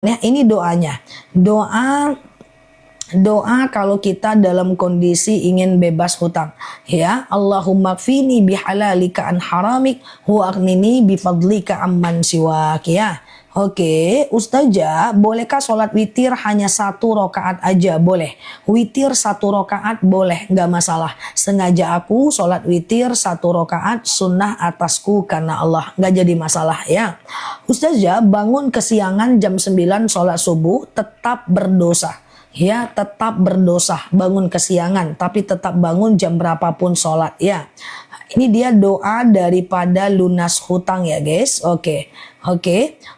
Ya, ini doanya. Doa kalau kita dalam kondisi ingin bebas hutang, ya. Allahumma kfini bihalalika an haramik wa aghnini bifadlika amman siwak, ya. Oke, Ustazah, bolehkah sholat witir hanya 1 rakaat aja? Boleh. Witir 1 rakaat boleh, nggak masalah. Sengaja aku sholat witir 1 rakaat sunnah atasku karena Allah, nggak jadi masalah, ya. Ustazah, bangun kesiangan jam 9 sholat subuh tetap berdosa. Ya, tetap berdosa bangun kesiangan, tapi tetap bangun jam berapapun sholat, ya. Ini dia doa daripada lunas hutang, ya guys. Oke.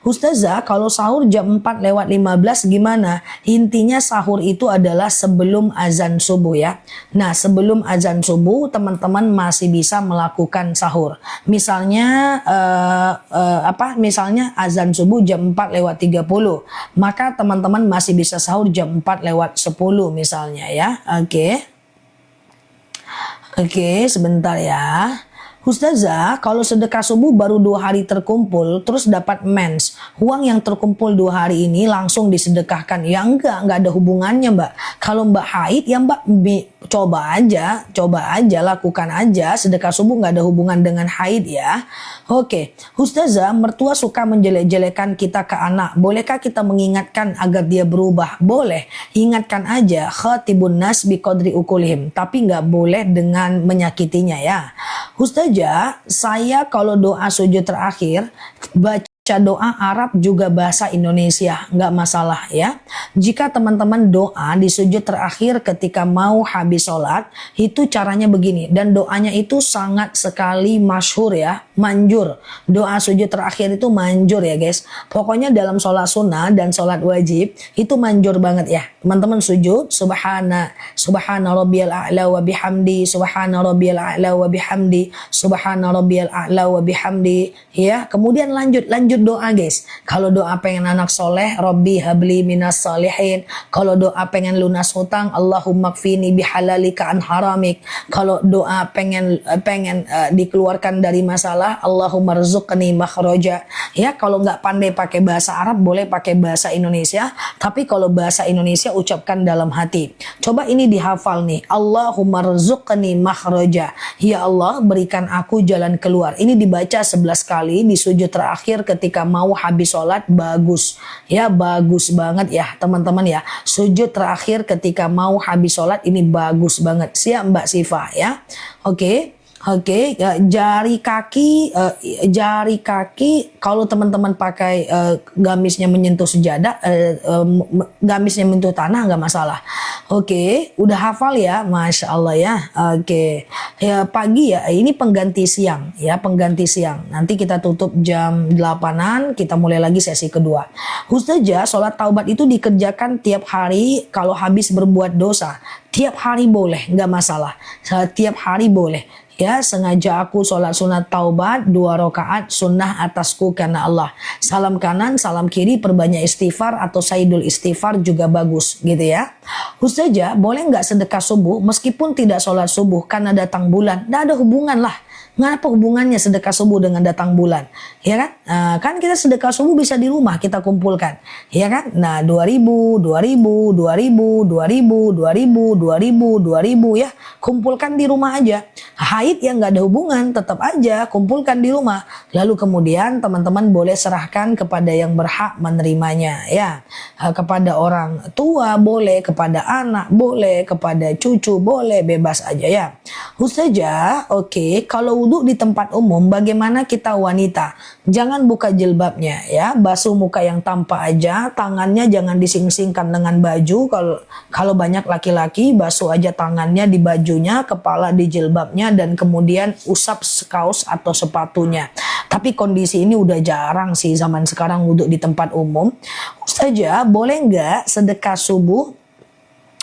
Ustazah, kalau sahur jam 4:15 gimana? Intinya sahur itu adalah sebelum azan subuh, ya. Nah, sebelum azan subuh teman-teman masih bisa melakukan sahur. Misalnya misalnya azan subuh jam 4:30, maka teman-teman masih bisa sahur jam 4:10 misalnya, ya. Oke, sebentar ya. Ustazah, kalau sedekah subuh baru 2 hari terkumpul, terus dapat mens, uang yang terkumpul 2 hari ini langsung disedekahkan. Ya enggak ada hubungannya, Mbak. Kalau Mbak haid, ya Mbak coba aja, lakukan aja. Sedekah subuh nggak ada hubungan dengan haid, ya. Oke, Ustazah, mertua suka menjelek-jelekan kita ke anak. Bolehkah kita mengingatkan agar dia berubah? Boleh, ingatkan aja. Khatibun nas biqadri ukulihim, tapi nggak boleh dengan menyakitinya, ya. Ustazah, saya kalau doa sujud terakhir baca doa Arab juga bahasa Indonesia, nggak masalah, ya. Jika teman-teman doa di sujud terakhir ketika mau habis sholat, itu caranya begini, dan doanya itu sangat sekali masyhur, ya, manjur. Doa sujud terakhir itu manjur, ya guys. Pokoknya dalam sholat sunnah dan sholat wajib itu manjur banget, ya. Teman-teman sujud, subhana rabbiyal a'la wa bihamdi, subhana rabbiyal a'la wa bihamdi, subhana rabbiyal a'la wa bihamdi, ya. Kemudian lanjut doa, guys. Kalau doa pengen anak soleh, Rabbi habli minas salihin. Kalau doa pengen lunas hutang, Allahumma kfini bihalalika an haramik. Kalau doa pengen dikeluarkan dari masalah, Allahumma rzuqni makhraja. Ya, kalau nggak pandai pakai bahasa Arab, boleh pakai bahasa Indonesia. Tapi kalau bahasa Indonesia ucapkan dalam hati. Coba ini dihafal nih. Allahumma rzuqni makhraja. Ya Allah, berikan aku jalan keluar. Ini dibaca 11 kali di sujud terakhir ketika mau habis sholat. Bagus, ya, bagus banget, ya teman-teman, ya. Sujud terakhir ketika mau habis sholat ini bagus banget. Siap Mbak Siva, ya. Oke, jari kaki kalau teman-teman pakai gamisnya menyentuh sejadah, gamisnya menyentuh tanah, nggak masalah. Oke, udah hafal, ya, Masya Allah, ya. Oke, ya, pagi, ya, ini pengganti siang, ya, pengganti siang. Nanti kita tutup jam 8-an, kita mulai lagi sesi kedua. Ustazah, sholat taubat itu dikerjakan tiap hari kalau habis berbuat dosa. Tiap hari boleh, nggak masalah. Tiap hari boleh. Ya, sengaja aku sholat sunat taubat 2 rakaat sunnah atasku karena Allah. Salam kanan, salam kiri, perbanyak istighfar atau sayyidul istighfar juga bagus, gitu, ya. Ustazah, boleh nggak sedekah subuh meskipun tidak sholat subuh karena datang bulan? Nggak ada hubungan lah. Ngapa hubungannya sedekah subuh dengan datang bulan? Ya kan? Kan kita sedekah subuh bisa di rumah kita kumpulkan. Ya kan? Nah, 2000, ya. Kumpulkan di rumah aja. Haid yang nggak ada hubungan, tetap aja kumpulkan di rumah. Lalu kemudian teman-teman boleh serahkan kepada yang berhak menerimanya, ya. Kepada orang tua boleh, kepada anak boleh, kepada cucu boleh, bebas aja, ya. Ustazah, oke, kalau wudhu di tempat umum, bagaimana kita wanita? Jangan buka jilbabnya, ya, basuh muka yang tampak aja, tangannya jangan dising-singkan dengan baju. Kalau banyak laki-laki, basuh aja tangannya di bajunya, kepala di jilbabnya, dan kemudian usap kaos atau sepatunya. Tapi kondisi ini udah jarang sih zaman sekarang wudhu di tempat umum. Ustazah, boleh nggak sedekah subuh?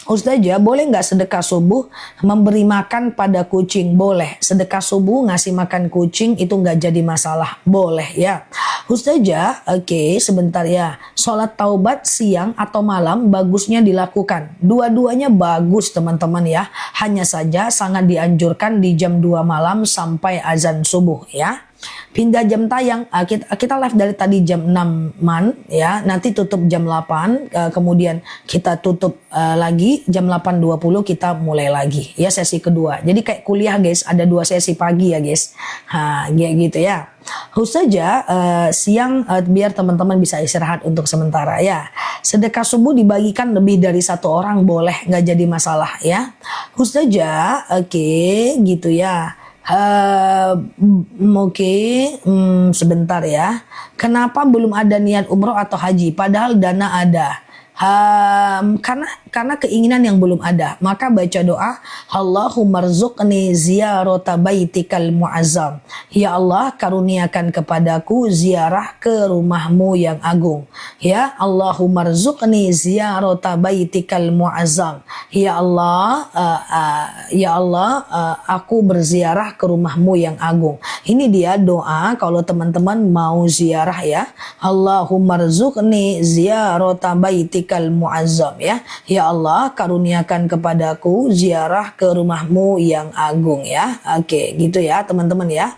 Ustazah, boleh nggak sedekah subuh memberi makan pada kucing? Boleh. Sedekah subuh ngasih makan kucing itu nggak jadi masalah. Boleh, ya. Ustazah, oke, sebentar, ya. Sholat taubat siang atau malam bagusnya dilakukan. Dua-duanya bagus, teman-teman, ya. Hanya saja sangat dianjurkan di jam 2 malam sampai azan subuh, ya. Pindah jam tayang, kita live dari tadi jam 6-an ya, nanti tutup jam 8, kemudian kita tutup lagi jam 8.20 kita mulai lagi ya sesi kedua. Jadi kayak kuliah guys, ada 2 sesi pagi ya guys. Kayak gitu ya. Khusus saja siang biar teman-teman bisa istirahat untuk sementara ya. Sedekah subuh dibagikan lebih dari 1 orang boleh, nggak jadi masalah ya. Khusus saja, oke, gitu ya. Sebentar ya. Kenapa belum ada niat umroh atau haji? Padahal dana ada. Karena keinginan yang belum ada, maka baca doa Allahumma rzuqni ziyarata baitikal muazzam. Ya Allah, karuniakan kepadaku ziarah ke rumahmu yang agung. Ya Allahumma rzuqni ziyarata baitikal muazzam. Ya Allah, aku berziarah ke rumahmu yang agung. Ini dia doa kalau teman-teman mau ziarah ya. Allahumma rzuqni ziyarata baitikal muazzam ya. Ya Allah, karuniakan kepadaku ziarah ke rumahmu yang agung ya. Oke, gitu ya teman-teman ya.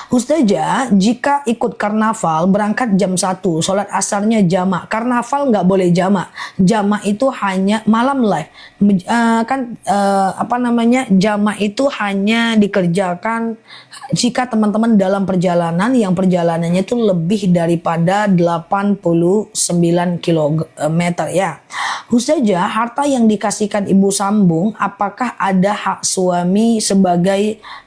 Ustazah, jika ikut karnaval berangkat jam 1, sholat asarnya jamak. Karnaval nggak boleh jamak. Jamak itu hanya malam live. Jamak itu hanya dikerjakan jika teman-teman dalam perjalanan yang perjalanannya itu lebih daripada 89 km ya. Ustazah, harta yang dikasihkan ibu sambung, apakah ada hak suami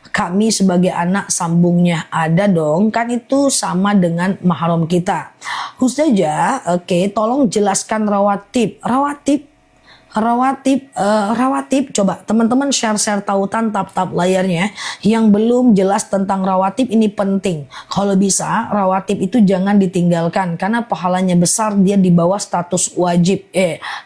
kami sebagai anak sambungnya? Ada dong, kan itu sama dengan mahram kita. Ustazah, oke, tolong jelaskan rawatib. Rawatib, coba teman-teman share tautan tap layarnya yang belum jelas tentang rawatib. Ini penting. Kalau bisa rawatib itu jangan ditinggalkan karena pahalanya besar, dia di bawah status wajib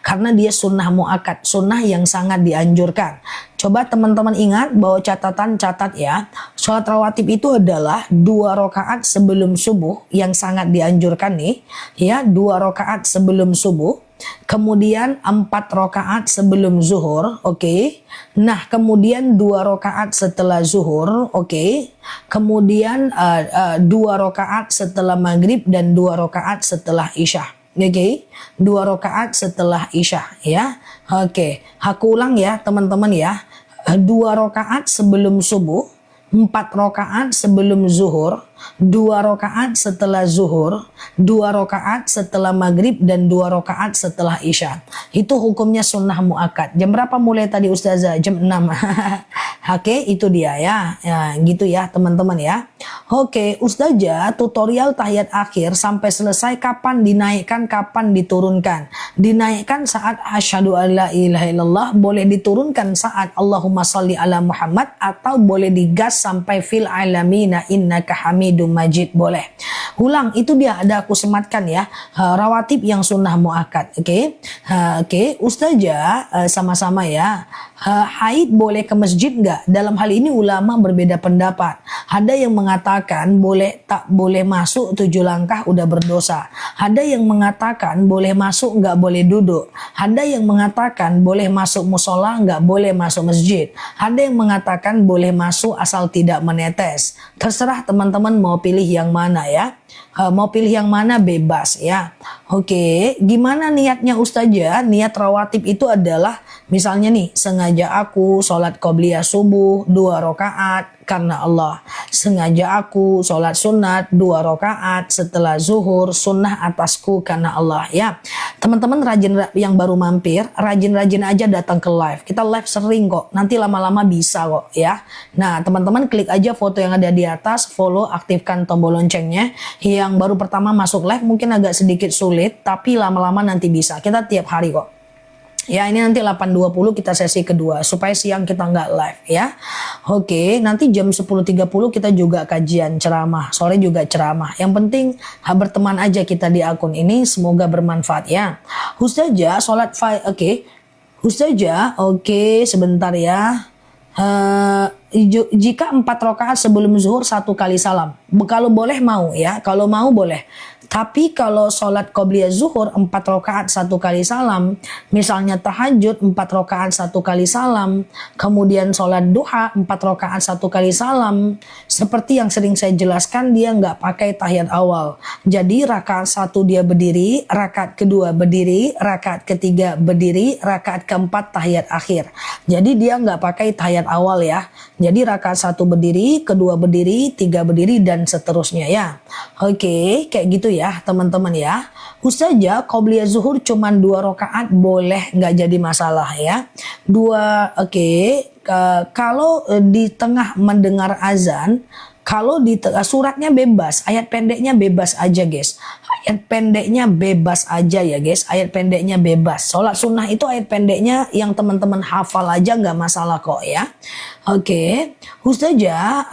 karena dia sunnah muakkad, sunnah yang sangat dianjurkan. Coba teman-teman ingat, bawa catatan, catat ya. Sholat rawatib itu adalah 2 rakaat sebelum subuh yang sangat dianjurkan nih ya, 2 rakaat sebelum subuh. Kemudian 4 rakaat sebelum zuhur, oke. Nah, kemudian 2 rakaat setelah zuhur, oke. Kemudian 2 rakaat setelah maghrib dan 2 rakaat setelah isya. Oke, 2 rakaat setelah isya ya. Oke, aku ulang ya teman-teman ya. 2 rakaat sebelum subuh, 4 rakaat sebelum zuhur, 2 rakaat setelah zuhur, 2 rakaat setelah maghrib, dan 2 rakaat setelah isya. Itu hukumnya sunnah muakkad. Jam berapa mulai tadi Ustazah? Jam 6. Oke, itu dia ya. Ya, gitu ya teman-teman ya. Oke, Ustazah, tutorial tahiyat akhir sampai selesai kapan dinaikkan, kapan diturunkan? Dinaikkan saat asyhadu alla ilaha illallah, boleh diturunkan saat Allahumma sholli ala Muhammad, atau boleh digas sampai fil alamina innaka hamidum majid, boleh. Ulang, itu dia ada aku sematkan ya, rawatib yang sunnah muakkad. Oke, Ustazah, sama-sama ya. Haid boleh ke masjid nggak? Dalam hal ini ulama berbeda pendapat. Ada yang mengatakan tak boleh masuk 7 langkah udah berdosa. Ada yang mengatakan boleh masuk nggak boleh duduk. Ada yang mengatakan boleh masuk musola nggak boleh masuk masjid. Ada yang mengatakan boleh masuk asal tidak menetes. Terserah teman-teman mau pilih yang mana ya. Mau pilih yang mana bebas ya. Oke, gimana niatnya Ustazah? Niat rawatib itu adalah misalnya nih, sengaja aku sholat qobliyah subuh 2 rakaat karena Allah. Sengaja aku sholat sunat 2 rakaat setelah zuhur, sunnah atasku karena Allah ya. Teman-teman rajin yang baru mampir, rajin-rajin aja datang ke live. Kita live sering kok, nanti lama-lama bisa kok ya. Nah teman-teman klik aja foto yang ada di atas, follow, aktifkan tombol loncengnya. Yang baru pertama masuk live mungkin agak sedikit sulit, tapi lama-lama nanti bisa. Kita tiap hari kok. Ya, ini nanti 8.20 kita sesi kedua supaya siang kita nggak live ya. Oke, nanti jam 10.30 kita juga kajian ceramah, sore juga ceramah. Yang penting berteman aja kita di akun ini, semoga bermanfaat ya. Ustazah, sholat Ustazah, oke, sebentar ya. Jika 4 rakaat sebelum zuhur 1 kali salam, kalau boleh mau ya, kalau mau boleh. Tapi kalau sholat qobliyah zuhur 4 rakaat 1 kali salam, misalnya tahajud 4 rakaat 1 kali salam, kemudian sholat duha 4 rakaat 1 kali salam, seperti yang sering saya jelaskan, dia nggak pakai tahiyat awal. Jadi rakaat 1 dia berdiri, rakaat kedua berdiri, rakaat ketiga berdiri, rakaat keempat tahiyat akhir. Jadi dia nggak pakai tahiyat awal ya. Jadi rakaat 1 berdiri, kedua berdiri, 3 berdiri, dan seterusnya ya. Oke, kayak gitu ya teman-teman ya. Ustazah, qobliyah zuhur cuman 2 rakaat boleh, nggak jadi masalah ya. Kalau di tengah mendengar azan, kalau di suratnya bebas, ayat pendeknya bebas aja guys. Ayat pendeknya bebas aja ya guys. Ayat pendeknya bebas. Sholat sunnah itu ayat pendeknya yang teman-teman hafal aja nggak masalah kok ya. Oke, Ustazah,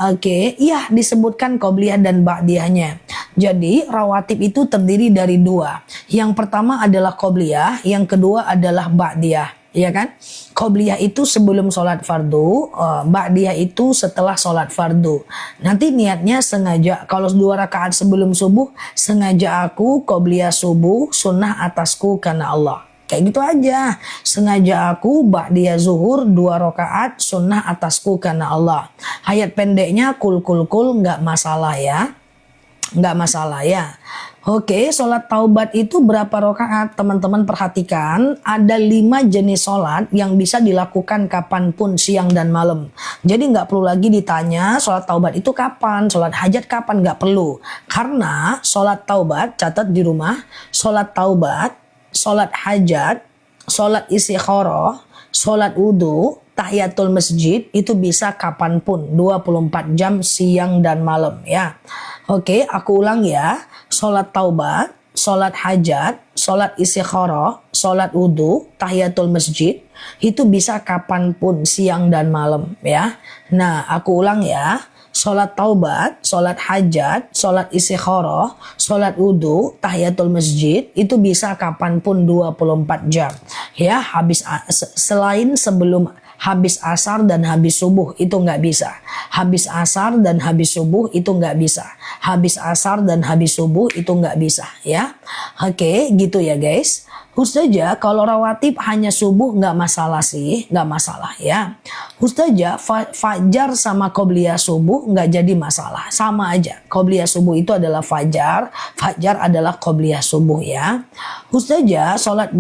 iya disebutkan qobliyah dan ba'diyahnya. Jadi rawatib itu terdiri dari 2. Yang pertama adalah qobliyah, yang kedua adalah ba'diyah. Ya kan? Qobliyah itu sebelum sholat fardu, ba'diyah itu setelah sholat fardu. Nanti niatnya sengaja, kalau 2 rakaat sebelum subuh, sengaja aku qobliyah subuh, sunnah atasku karena Allah. Kayak gitu aja. Sengaja aku ba'diyah zuhur 2 rakaat, sunnah atasku karena Allah. Ayat pendeknya kul nggak masalah ya. Nggak masalah ya. Oke, sholat taubat itu berapa rakaat? Teman-teman perhatikan, ada 5 jenis sholat yang bisa dilakukan kapanpun, siang dan malam. Jadi nggak perlu lagi ditanya sholat taubat itu kapan, sholat hajat kapan, nggak perlu. Karena sholat taubat, catat di rumah, sholat taubat, sholat hajat, sholat istikharah, sholat wudhu, tahiyatul masjid itu bisa kapanpun, 24 jam siang dan malam ya. Oke, aku ulang ya. Sholat taubat, sholat hajat, sholat istikharah, sholat wudhu, tahiyatul masjid itu bisa kapanpun siang dan malam ya. Nah, aku ulang ya. Sholat taubat, sholat hajat, sholat istikharah, sholat wudhu, tahiyatul masjid itu bisa kapanpun 24 jam ya. Selain sebelum habis asar dan habis subuh itu nggak bisa. Habis asar dan habis subuh itu nggak bisa. Habis asar dan habis subuh itu nggak bisa ya. Oke, gitu ya guys. Ustazah, kalau rawatib hanya subuh nggak masalah sih, nggak masalah ya. Ustazah, fajar sama qobliyah subuh nggak jadi masalah, sama aja. Qobliyah subuh itu adalah fajar, fajar adalah qobliyah subuh ya. Ustazah, sholat,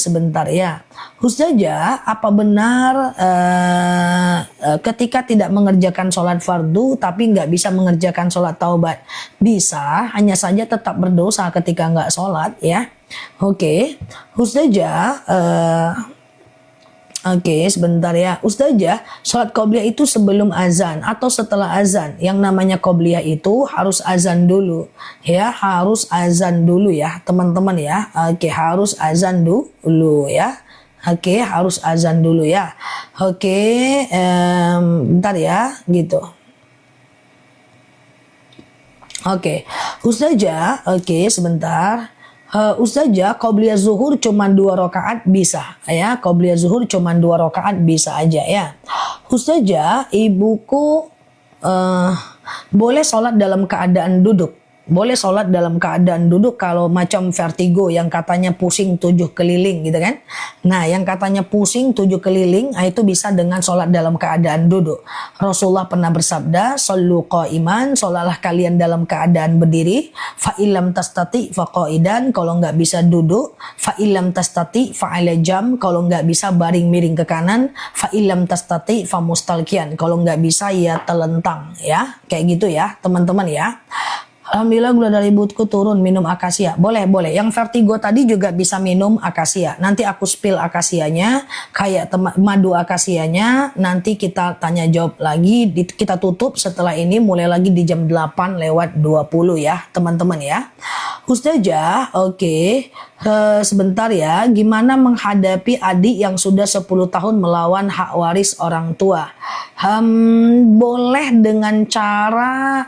sebentar ya. Ustazah, apa benar ketika tidak mengerjakan sholat fardu tapi nggak bisa mengerjakan sholat taubat? Bisa, hanya saja tetap berdosa ketika nggak sholat ya. Oke, Ustazah, sebentar ya. Ustazah, sholat qobliyah itu sebelum azan atau setelah azan? Yang namanya qobliyah itu harus azan dulu ya, harus azan dulu ya teman-teman ya. Oke, harus azan dulu ya. Oke, harus azan dulu ya. Oke, bentar ya, gitu. Oke, Ustazah, sebentar. Ustazah, qobliyah zuhur cuma 2 rakaat bisa ya. Qobliyah zuhur cuma 2 rakaat bisa aja ya. Ustazah, ibuku boleh sholat dalam keadaan duduk. Boleh sholat dalam keadaan duduk kalau macam vertigo yang katanya pusing 7 keliling gitu kan. Nah, yang katanya pusing 7 keliling, itu bisa dengan sholat dalam keadaan duduk. Rasulullah pernah bersabda, "Shollu qa'iman", sholatlah kalian dalam keadaan berdiri. Fa illam tastati fa qa'idan, kalau nggak bisa duduk. Fa illam tastati fa 'ala jam, kalau nggak bisa baring miring ke kanan. Fa illam tastati fa mustalqiyan, kalau nggak bisa ya telentang ya. Kayak gitu ya, teman-teman ya. Alhamdulillah gula darah ibuku turun, minum akasia. Boleh. Yang vertigo tadi juga bisa minum akasia. Nanti aku spill akasianya, kayak madu akasianya. Nanti kita tanya jawab lagi, kita tutup setelah ini mulai lagi di jam 8:20 ya, teman-teman ya. Ustazah, sebentar ya. Gimana menghadapi adik yang sudah 10 tahun melawan hak waris orang tua? Boleh dengan cara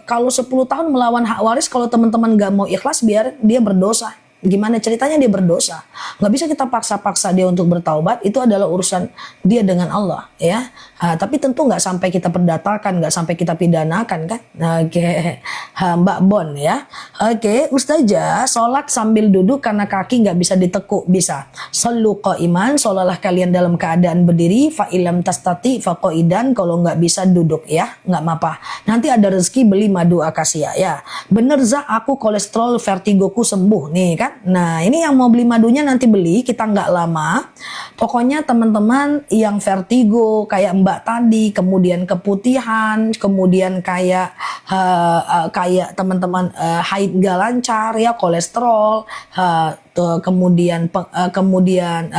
kalau 10 tahun melawan hak waris, kalau teman-teman gak mau ikhlas biar dia berdosa Gimana ceritanya dia berdosa? Nggak bisa kita paksa-paksa dia untuk bertaubat. Itu adalah urusan dia dengan Allah, ya. Tapi tentu nggak sampai kita perdatakan, nggak sampai kita pidanakan, kan? Oke, Mbak Bon, ya. Oke, Ustazah, sholat sambil duduk karena kaki nggak bisa ditekuk, bisa. Shollu qa'iman, sholalah kalian dalam keadaan berdiri. Fa ilam tastati fa qa'idan, kalau nggak bisa duduk, ya, nggak apa. Nanti ada rezeki beli madu akasia, ya. Bener Zah, aku kolesterol vertigoku sembuh nih, kan. Nah, ini yang mau beli madunya nanti beli, kita nggak lama. Pokoknya teman-teman yang vertigo kayak Mbak tadi, kemudian keputihan, kemudian kayak teman-teman haid nggak lancar, ya, kolesterol, kemudian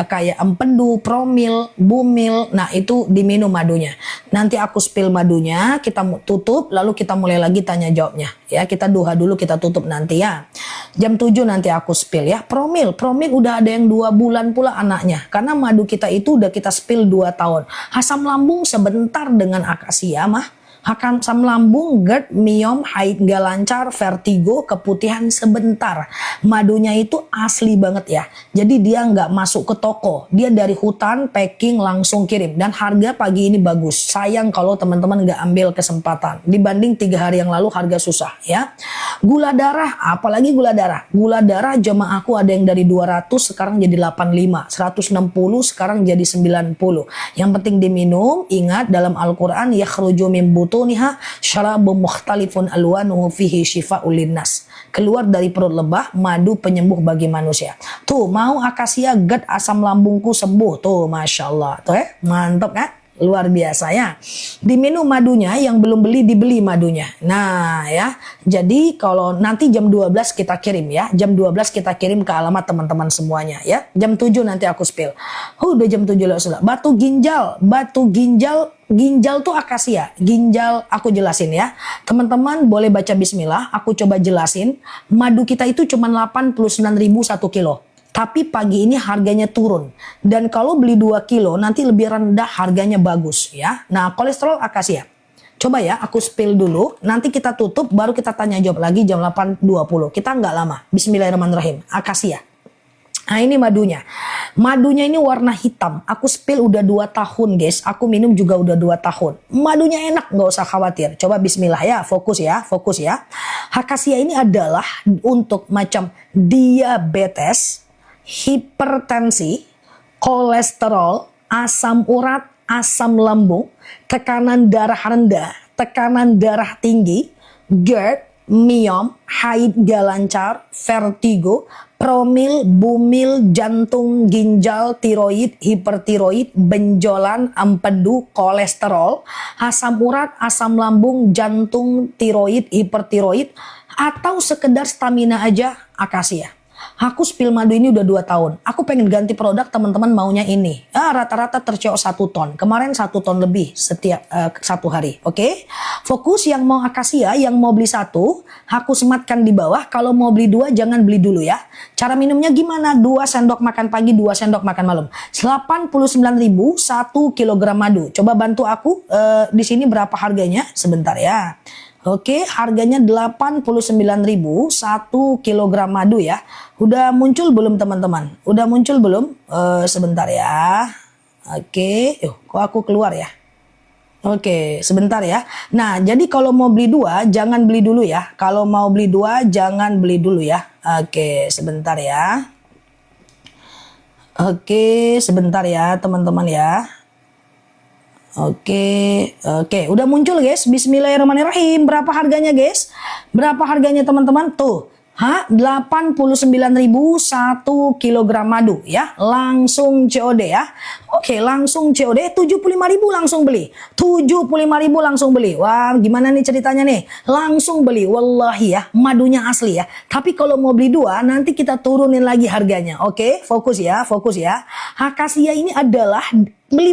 kayak empedu, promil, bumil. Nah, itu diminum madunya. Nanti aku spill madunya, kita tutup, lalu kita mulai lagi tanya jawabnya, ya. Kita duha dulu, kita tutup nanti, ya. Jam 7 nanti aku spill, ya. Promil udah ada yang 2 bulan pula anaknya, karena madu kita itu udah kita spill 2 tahun. Asam lambung sebentar dengan akasia mah. Asam lambung, GERD, miom, haid nggak lancar, vertigo, keputihan sebentar. Madunya itu asli banget, ya. Jadi dia nggak masuk ke toko. Dia dari hutan, packing, langsung kirim. Dan harga pagi ini bagus. Sayang kalau teman-teman nggak ambil kesempatan. Dibanding 3 hari yang lalu harga susah, ya. Gula darah, apalagi gula darah. Gula darah jemaahku ada yang dari 200 sekarang jadi 85. 160 sekarang jadi 90. Yang penting diminum. Ingat dalam Al-Quran, yakhruju min butuniha syarabun mukhtalifun alwanuhu fihi syifa'ul linnas. Keluar dari perut lebah madu penyembuh bagi manusia. Tuh, mau akasia, GERD, asam lambungku sembuh. Tuh, Masya Allah. Tuh, ya, mantap, kan? Luar biasa, ya. Diminum madunya, yang belum beli dibeli madunya. Nah, ya. Jadi kalau nanti jam 12 kita kirim, ya. Jam 12 kita kirim ke alamat teman-teman semuanya, ya. Jam 7 nanti aku spill. Udah jam 7 lah sudah. Batu ginjal tuh akasia. Ginjal aku jelasin, ya. Teman-teman boleh baca bismillah, aku coba jelasin. Madu kita itu cuma 89.000 1 kilo. Tapi pagi ini harganya turun. Dan kalau beli 2 kilo nanti lebih rendah, harganya bagus, ya. Nah, kolesterol akasia. Coba, ya, aku spill dulu. Nanti kita tutup, baru kita tanya jawab lagi jam 8.20. Kita nggak lama. Bismillahirrahmanirrahim. Akasia. Nah, ini madunya. Madunya ini warna hitam. Aku spill udah 2 tahun, guys. Aku minum juga udah 2 tahun. Madunya enak, nggak usah khawatir. Coba bismillah, ya. Fokus, ya. Fokus, ya. Akasia ini adalah untuk macam diabetes, hipertensi, kolesterol, asam urat, asam lambung, tekanan darah rendah, tekanan darah tinggi, GERD, miom, haid gak lancar, vertigo, promil, bumil, jantung, ginjal, tiroid, hipertiroid, benjolan, empedu, kolesterol, asam urat, asam lambung, jantung, tiroid, hipertiroid, atau sekedar stamina aja, akasia. Aku spill madu ini udah 2 tahun. Aku pengen ganti produk, teman-teman maunya ini. Rata-rata terceok 1 ton. Kemarin 1 ton lebih setiap 1 hari. Oke? Fokus yang mau akasia, yang mau beli 1, aku sematkan di bawah. Kalau mau beli 2, jangan beli dulu, ya. Cara minumnya gimana? 2 sendok makan pagi, 2 sendok makan malam. 89.000 1 kilogram madu. Coba bantu aku di sini berapa harganya? Sebentar, ya. Oke, harganya 89.000 1 kilogram madu, ya. Udah muncul belum, teman-teman? Udah muncul belum? Sebentar, ya. Oke, kok aku keluar, ya? Oke, sebentar, ya. Nah, jadi kalau mau beli 2, jangan beli dulu, ya. Kalau mau beli 2, jangan beli dulu, ya. Oke, sebentar, ya. Oke, sebentar, ya, teman-teman, ya. Oke, udah muncul, guys. Bismillahirrahmanirrahim. Berapa harganya, guys? Berapa harganya, teman-teman? Tuh, 89.000 1 kilogram madu, ya. Langsung COD, ya. Oke, langsung COD. 75.000 langsung beli. 75.000 langsung beli. Wah, gimana nih ceritanya nih? Langsung beli. Wallahi, ya, madunya asli, ya. Tapi kalau mau beli 2, nanti kita turunin lagi harganya. Oke, fokus, ya, fokus, ya. Akasia ini adalah beli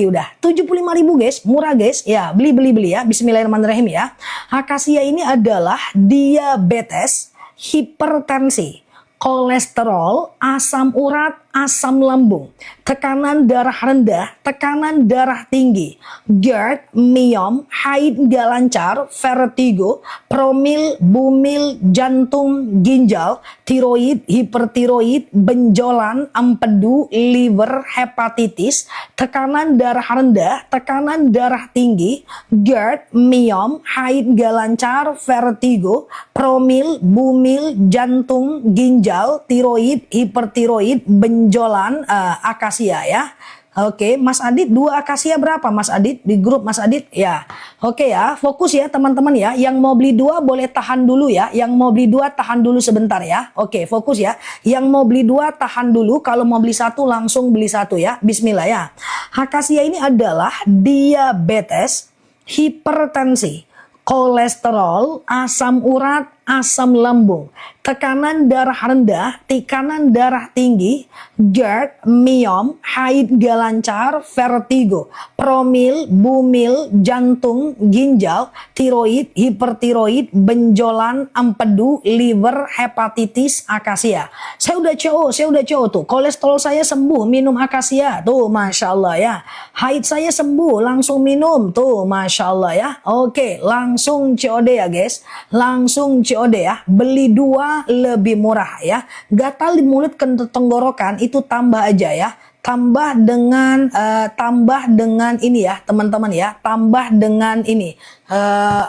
udah 75.000, guys, murah, guys, ya. Beli, ya. Bismillahirrahmanirrahim, ya. Akasia ini adalah diabetes, hipertensi, kolesterol, asam urat, asam lambung, tekanan darah rendah, tekanan darah tinggi, GERD, myom, haid nggak lancar, vertigo, promil, bumil, jantung, ginjal, tiroid, hipertiroid, benjolan, empedu, liver, hepatitis, tekanan darah rendah, tekanan darah tinggi, GERD, myom, haid nggak lancar, vertigo, promil, bumil, jantung, ginjal, tiroid, hipertiroid, benjolan, akasia ya. Oke, Mas Adit 2 akasia berapa Mas Adit? Di grup Mas Adit ya. Oke ya, fokus ya teman-teman ya. Yang mau beli 2 boleh tahan dulu ya. Yang mau beli 2 tahan dulu sebentar ya. Oke, fokus ya. Yang mau beli 2 tahan dulu. Kalau mau beli 1 langsung beli 1 ya. Bismillah ya. Akasia ini adalah diabetes, hipertensi, kolesterol, asam urat, asam lambung, tekanan darah rendah, tekanan darah tinggi, GERD, myom, haid nggak lancar, vertigo, promil, bumil, jantung, ginjal, tiroid, hipertiroid, benjolan, empedu, liver, hepatitis, akasia. Saya udah CO tuh, kolesterol saya sembuh minum akasia tuh, masya Allah ya. Haid saya sembuh langsung minum tuh, masya Allah ya. Oke, langsung COD ya guys, langsung COD ya. Beli 2 lebih murah ya. Gatal di mulut tenggorokan itu tambah aja ya. Tambah dengan ini ya teman-teman ya. Tambah dengan ini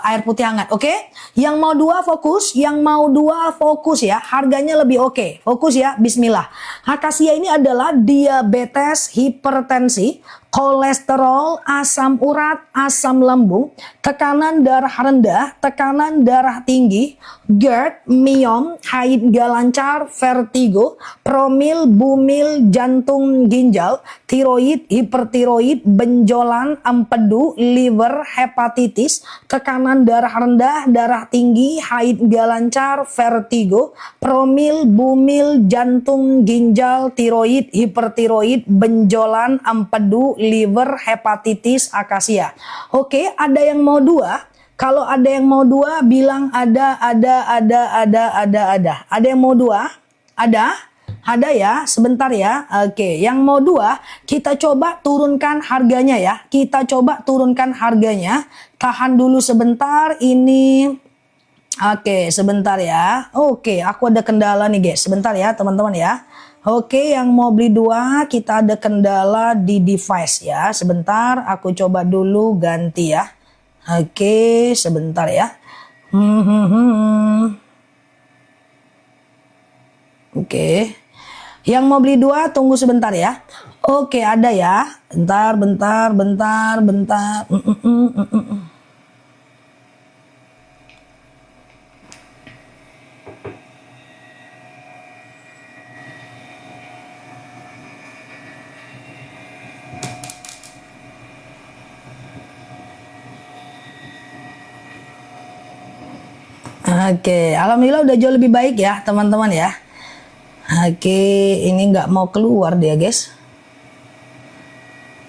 air putih hangat. Oke? Yang mau 2 fokus, yang mau 2 fokus ya. Harganya lebih oke. Fokus ya. Bismillah. Akasia ini adalah diabetes, hipertensi, kolesterol, asam urat, asam lambung, tekanan darah rendah, tekanan darah tinggi, GERD, myom, haid nggak lancar, vertigo, promil, bumil, jantung, ginjal, tiroid, hipertiroid, benjolan, empedu, liver, hepatitis, tekanan darah rendah, darah tinggi, haid nggak lancar, vertigo, promil, bumil, jantung, ginjal, tiroid, hipertiroid, benjolan, empedu, liver, hepatitis, akasia. Oke, ada yang mau 2? Kalau ada yang mau 2 bilang ada. Ada yang mau 2? Ada? Ada ya, sebentar ya. Oke, yang mau 2 kita coba turunkan harganya ya. Kita coba turunkan harganya. Tahan dulu sebentar ini. Oke, sebentar ya. Oke, aku ada kendala nih guys. Sebentar ya teman-teman ya. Oke, yang mau beli 2 kita ada kendala di device ya. Sebentar, aku coba dulu ganti ya. Oke, sebentar ya. Oke. Yang mau beli 2 tunggu sebentar ya. Oke, ada ya. Bentar. Oke, alhamdulillah udah jauh lebih baik ya teman-teman ya. Oke, ini nggak mau keluar dia guys.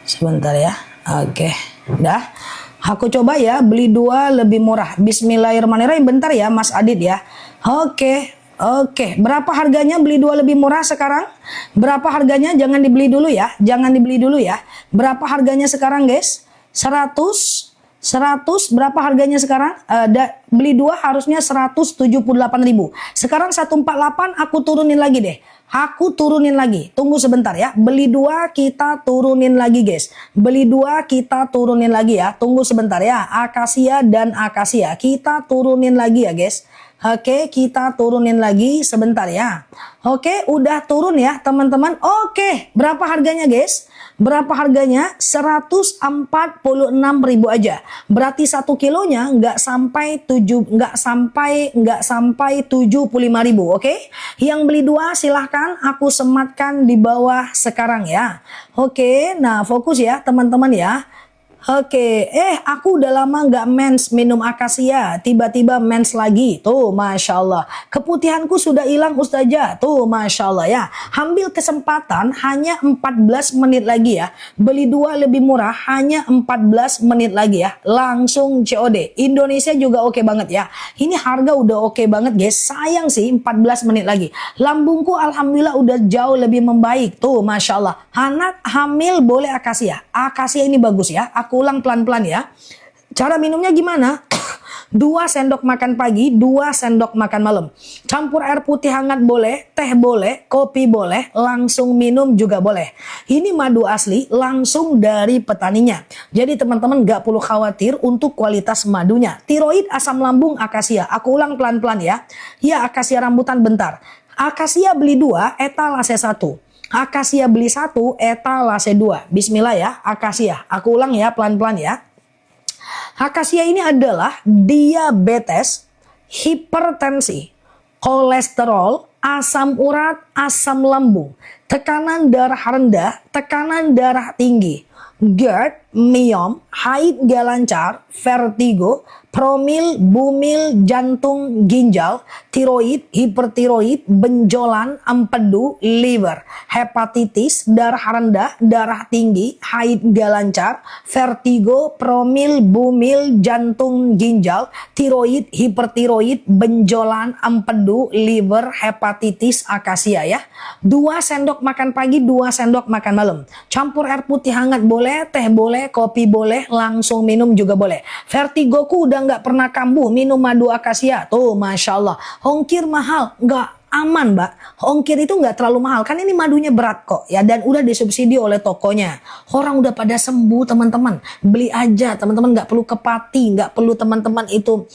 Sebentar ya. Oke, udah. Aku coba ya beli 2 lebih murah. Bismillahirrahmanirrahim. Bentar ya Mas Adit ya. Oke. Berapa harganya beli 2 lebih murah sekarang? Berapa harganya? Jangan dibeli dulu ya. Jangan dibeli dulu ya. Berapa harganya sekarang guys? 100 berapa harganya sekarang? Beli 2 harusnya 178.000. Sekarang 148 aku turunin lagi deh. Aku turunin lagi. Tunggu sebentar ya. Beli 2 kita turunin lagi guys. Beli 2 kita turunin lagi ya. Tunggu sebentar ya. Akasia dan akasia kita turunin lagi ya guys. Oke, kita turunin lagi sebentar ya. Oke, udah turun ya teman-teman. Oke, berapa harganya guys? Berapa harganya? 146.000 aja. Berarti 1 kilonya nggak sampai 75.000, oke? Yang beli 2 silahkan aku sematkan di bawah sekarang ya. Oke, nah fokus ya teman-teman ya. Oke, aku udah lama nggak mens minum akasia, tiba-tiba mens lagi. Tuh, Masya Allah. Keputihanku sudah hilang Ustazah. Tuh, Masya Allah ya. Ambil kesempatan hanya 14 menit lagi ya. Beli 2 lebih murah hanya 14 menit lagi ya. Langsung COD. Indonesia juga oke banget ya. Ini harga udah oke banget guys. Sayang sih 14 menit lagi. Lambungku alhamdulillah udah jauh lebih membaik. Tuh, Masya Allah. Anak hamil boleh akasia. Akasia ini bagus ya. Aku ulang pelan-pelan ya. Cara minumnya gimana? 2 sendok makan pagi, 2 sendok makan malam. Campur air putih hangat boleh, teh boleh, kopi boleh, langsung minum juga boleh. Ini madu asli langsung dari petaninya. Jadi teman-teman gak perlu khawatir untuk kualitas madunya. Tiroid, asam lambung, akasia. Aku ulang pelan-pelan ya. Ya, akasia rambutan bentar. Akasia beli 2, etalase 1. Akasia beli 1, etalase 2. Bismillah ya, akasia. Aku ulang ya, pelan-pelan ya. Akasia ini adalah diabetes, hipertensi, kolesterol, asam urat, asam lambung, tekanan darah rendah, tekanan darah tinggi, GERD, myom, haid gak lancar, vertigo, promil, bumil, jantung, ginjal, tiroid, hipertiroid, benjolan, empedu, liver, hepatitis, darah rendah, darah tinggi, haid gak lancar, vertigo, promil, bumil, jantung, ginjal, tiroid, hipertiroid, benjolan, empedu, liver, hepatitis, akasia ya. 2 sendok makan pagi, 2 sendok makan malam. Campur air putih hangat boleh, teh boleh, kopi boleh, langsung minum juga boleh. Vertigoku udah nggak pernah kambuh minum madu akasia. Tuh, Masya Allah. Ongkir mahal, nggak aman mbak. Ongkir itu nggak terlalu mahal, kan ini madunya berat kok ya, dan udah disubsidi oleh tokonya. Orang udah pada sembuh teman-teman, beli aja teman-teman, nggak perlu ke Pati, nggak perlu teman-teman itu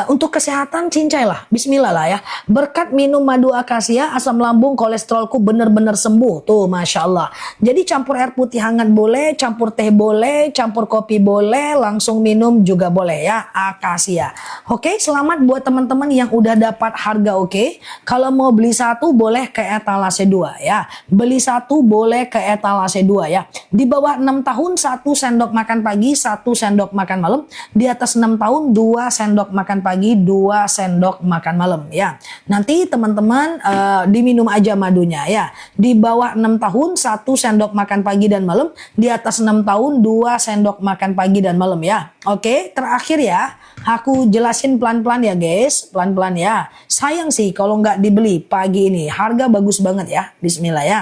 untuk kesehatan cincailah, Bismillah lah ya. Berkat minum madu akasia, asam lambung, kolesterolku bener-bener sembuh. Tuh, Masya Allah. Jadi campur air putih hangat boleh, campur teh boleh, campur kopi boleh, langsung minum juga boleh ya, akasia. Oke, selamat buat teman-teman yang udah dapat harga oke. Kalau mau beli 1 boleh ke etalase 2 ya. Beli 1 boleh ke etalase 2 ya. Di bawah 6 tahun 1 sendok makan pagi, 1 sendok makan malam. Di atas 6 tahun 2 sendok makan pagi, 2 sendok makan malam ya. Nanti teman-teman diminum aja madunya ya. Di bawah 6 tahun 1 sendok makan pagi dan malam. Di atas 6 tahun 2 sendok makan pagi dan malam ya. Oke, terakhir ya. Aku jelasin pelan-pelan ya guys, pelan-pelan ya. Sayang sih kalau nggak dibeli pagi ini. Harga bagus banget ya. Bismillah ya.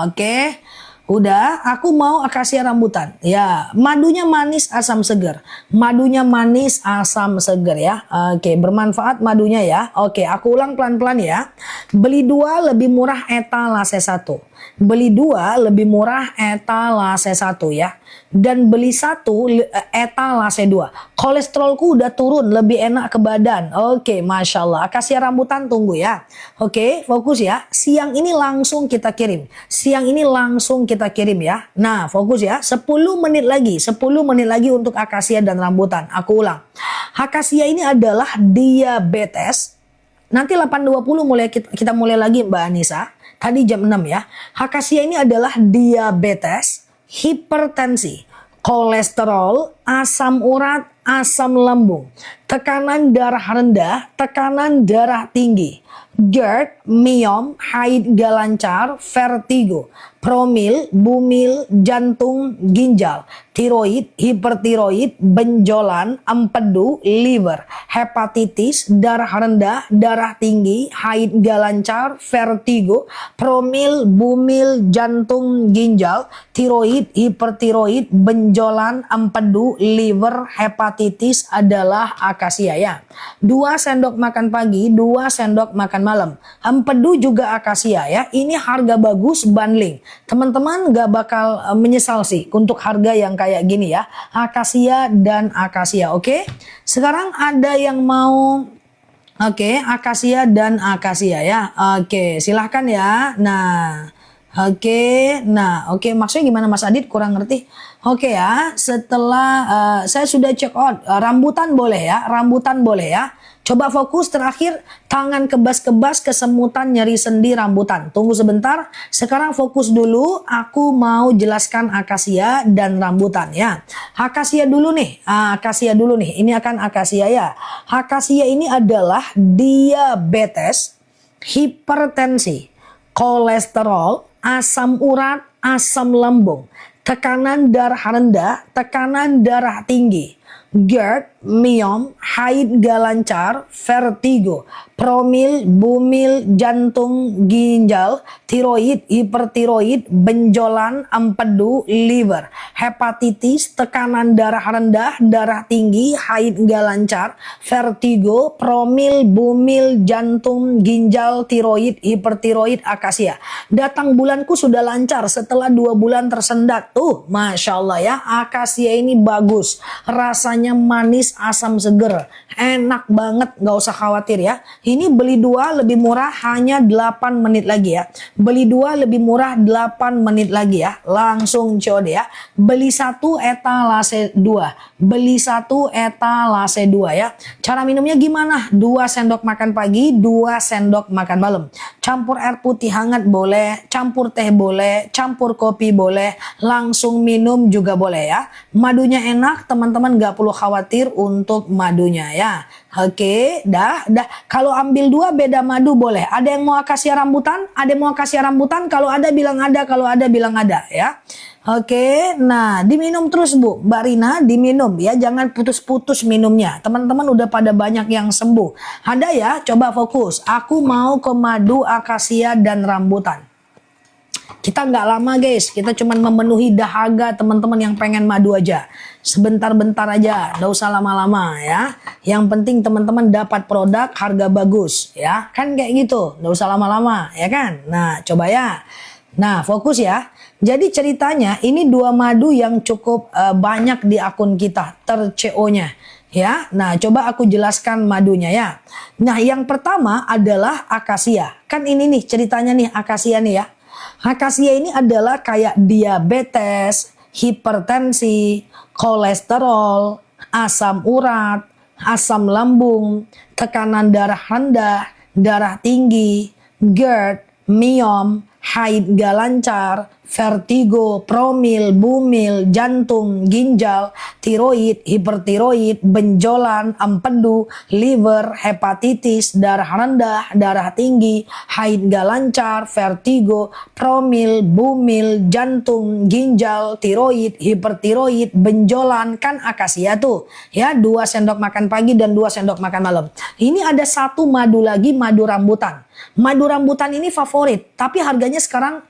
Oke. Udah, aku mau akasia rambutan. Ya, madunya manis, asam seger. Madunya manis, asam seger ya. Oke, bermanfaat madunya ya. Oke, aku ulang pelan-pelan ya. Beli 2 lebih murah etalase 1. Beli 2 lebih murah etalase 1 ya. Dan beli 1 etalase 2. Kolesterolku udah turun, lebih enak ke badan. Oke, Masya Allah. Akasia rambutan tunggu ya. Oke, fokus ya. Siang ini langsung kita kirim. Siang ini langsung kita kirim ya. Nah, fokus ya. 10 menit lagi. 10 menit lagi untuk akasia dan rambutan. Aku ulang. Akasia ini adalah diabetes. Nanti 8.20 kita mulai lagi Mbak Anissa. Tadi jam 6 ya. Akasia ini adalah diabetes, hipertensi, kolesterol, asam urat, asam lambung, tekanan darah rendah, tekanan darah tinggi, GERD, myom, haid gak lancar, vertigo, promil, bumil, jantung, ginjal, tiroid, hipertiroid, benjolan, empedu, liver, hepatitis, darah rendah, darah tinggi, haid gak lancar, vertigo, promil, bumil, jantung, ginjal, tiroid, hipertiroid, benjolan, empedu, liver, hepatitis adalah akasia ya. 2 sendok makan pagi, 2 sendok makan malam. Empedu juga akasia ya. Ini harga bagus bundling. Teman-teman gak bakal menyesal sih untuk harga yang kayak gini ya. Akasia dan akasia, oke? Sekarang ada yang mau akasia dan akasia ya. Oke, silahkan ya. Nah, Oke, nah oke maksudnya gimana Mas Adit kurang ngerti. Oke ya, setelah saya sudah check out rambutan boleh ya, rambutan boleh ya. Coba fokus terakhir tangan kebas-kebas kesemutan nyeri sendi rambutan. Tunggu sebentar, sekarang fokus dulu. Aku mau jelaskan akasia dan rambutan ya. Akasia dulu nih, akasia dulu nih. Ini akan akasia ya. Akasia ini adalah diabetes, hipertensi, kolesterol, asam urat, asam lambung, tekanan darah rendah, tekanan darah tinggi, GERD, miom, haid gak lancar, vertigo, promil, bumil, jantung, ginjal, tiroid, hipertiroid, benjolan, empedu, liver, hepatitis, tekanan darah rendah, darah tinggi, haid gak lancar, vertigo, promil, bumil, jantung, ginjal, tiroid, hipertiroid, akasia. Datang bulanku sudah lancar setelah 2 bulan tersendat. Masya Allah ya, akasia ini bagus. Rasanya manis, asam seger, enak banget, gak usah khawatir ya. Ini beli 2 lebih murah hanya 8 menit lagi ya. Beli 2 lebih murah 8 menit lagi ya. Langsung COD ya. Beli 1 etalase 2. Beli 1 etalase 2 ya. Cara minumnya gimana? 2 sendok makan pagi, 2 sendok makan malam. Campur air putih hangat boleh, campur teh boleh, campur kopi boleh, langsung minum juga boleh ya. Madunya enak, teman-teman gak perlu khawatir untuk madunya ya. Oke, dah. Kalau ambil 2 beda madu boleh. Ada yang mau akasia rambutan? Ada yang mau akasia rambutan? Kalau ada bilang ada, kalau ada bilang ada ya. Oke, nah diminum terus Bu, Mbak Rina diminum ya, jangan putus-putus minumnya. Teman-teman udah pada banyak yang sembuh. Ada ya, coba fokus. Aku mau ke madu akasia dan rambutan. Kita nggak lama guys, kita cuma memenuhi dahaga teman-teman yang pengen madu aja. Sebentar-bentar aja, nggak usah lama-lama ya. Yang penting teman-teman dapat produk harga bagus ya, kan kayak gitu, nggak usah lama-lama ya kan. Nah coba ya, nah fokus ya. Jadi ceritanya ini 2 madu yang cukup banyak di akun kita, ter-CO-nya. Ya, nah coba aku jelaskan madunya ya. Nah yang pertama adalah akasia. Kan ini nih ceritanya nih akasia nih ya. Akasia ini adalah kayak diabetes, hipertensi, kolesterol, asam urat, asam lambung, tekanan darah rendah, darah tinggi, GERD, miom, haid gak lancar, vertigo, promil, bumil, jantung, ginjal, tiroid, hipertiroid, benjolan, empedu, liver, hepatitis, darah rendah, darah tinggi, haid gak lancar, vertigo, promil, bumil, jantung, ginjal, tiroid, hipertiroid, benjolan, kan akasia tuh ya. 2 sendok makan pagi dan 2 sendok makan malam. Ini ada 1 madu lagi, madu rambutan. Madu rambutan ini favorit, tapi harganya sekarang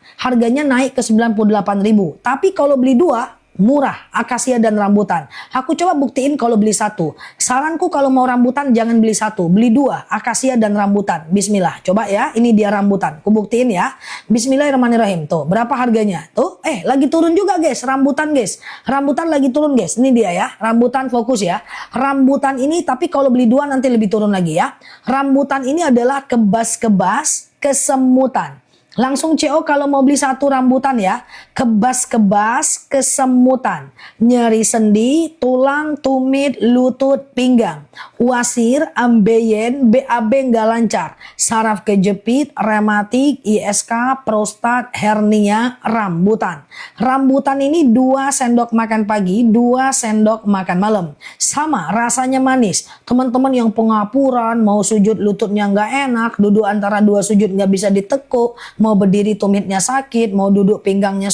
naik ke 98.000. Tapi kalau beli 2 murah, akasia dan rambutan. Aku coba buktiin kalau beli 1. Saranku kalau mau rambutan jangan beli 1, beli 2, akasia dan rambutan. Bismillah, coba ya, ini dia rambutan. Aku buktiin ya. Bismillahirrahmanirrahim. Tuh, berapa harganya? Tuh, lagi turun juga guys, rambutan guys. Rambutan lagi turun guys. Ini dia ya, rambutan fokus ya. Rambutan ini tapi kalau beli 2 nanti lebih turun lagi ya. Rambutan ini adalah kebas-kebas kesemutan. Langsung CO kalau mau beli 1 rambutan ya. Kebas-kebas kesemutan, nyeri sendi, tulang, tumit, lutut, pinggang, wasir, ambeien, BAB nggak lancar, saraf kejepit, rematik, ISK, prostat, hernia, rambutan. Rambutan ini 2 sendok makan pagi, 2 sendok makan malam. Sama, rasanya manis. Teman-teman yang pengapuran, mau sujud lututnya nggak enak, duduk antara 2 sujud nggak bisa ditekuk, mau berdiri tumitnya sakit, mau duduk pinggangnya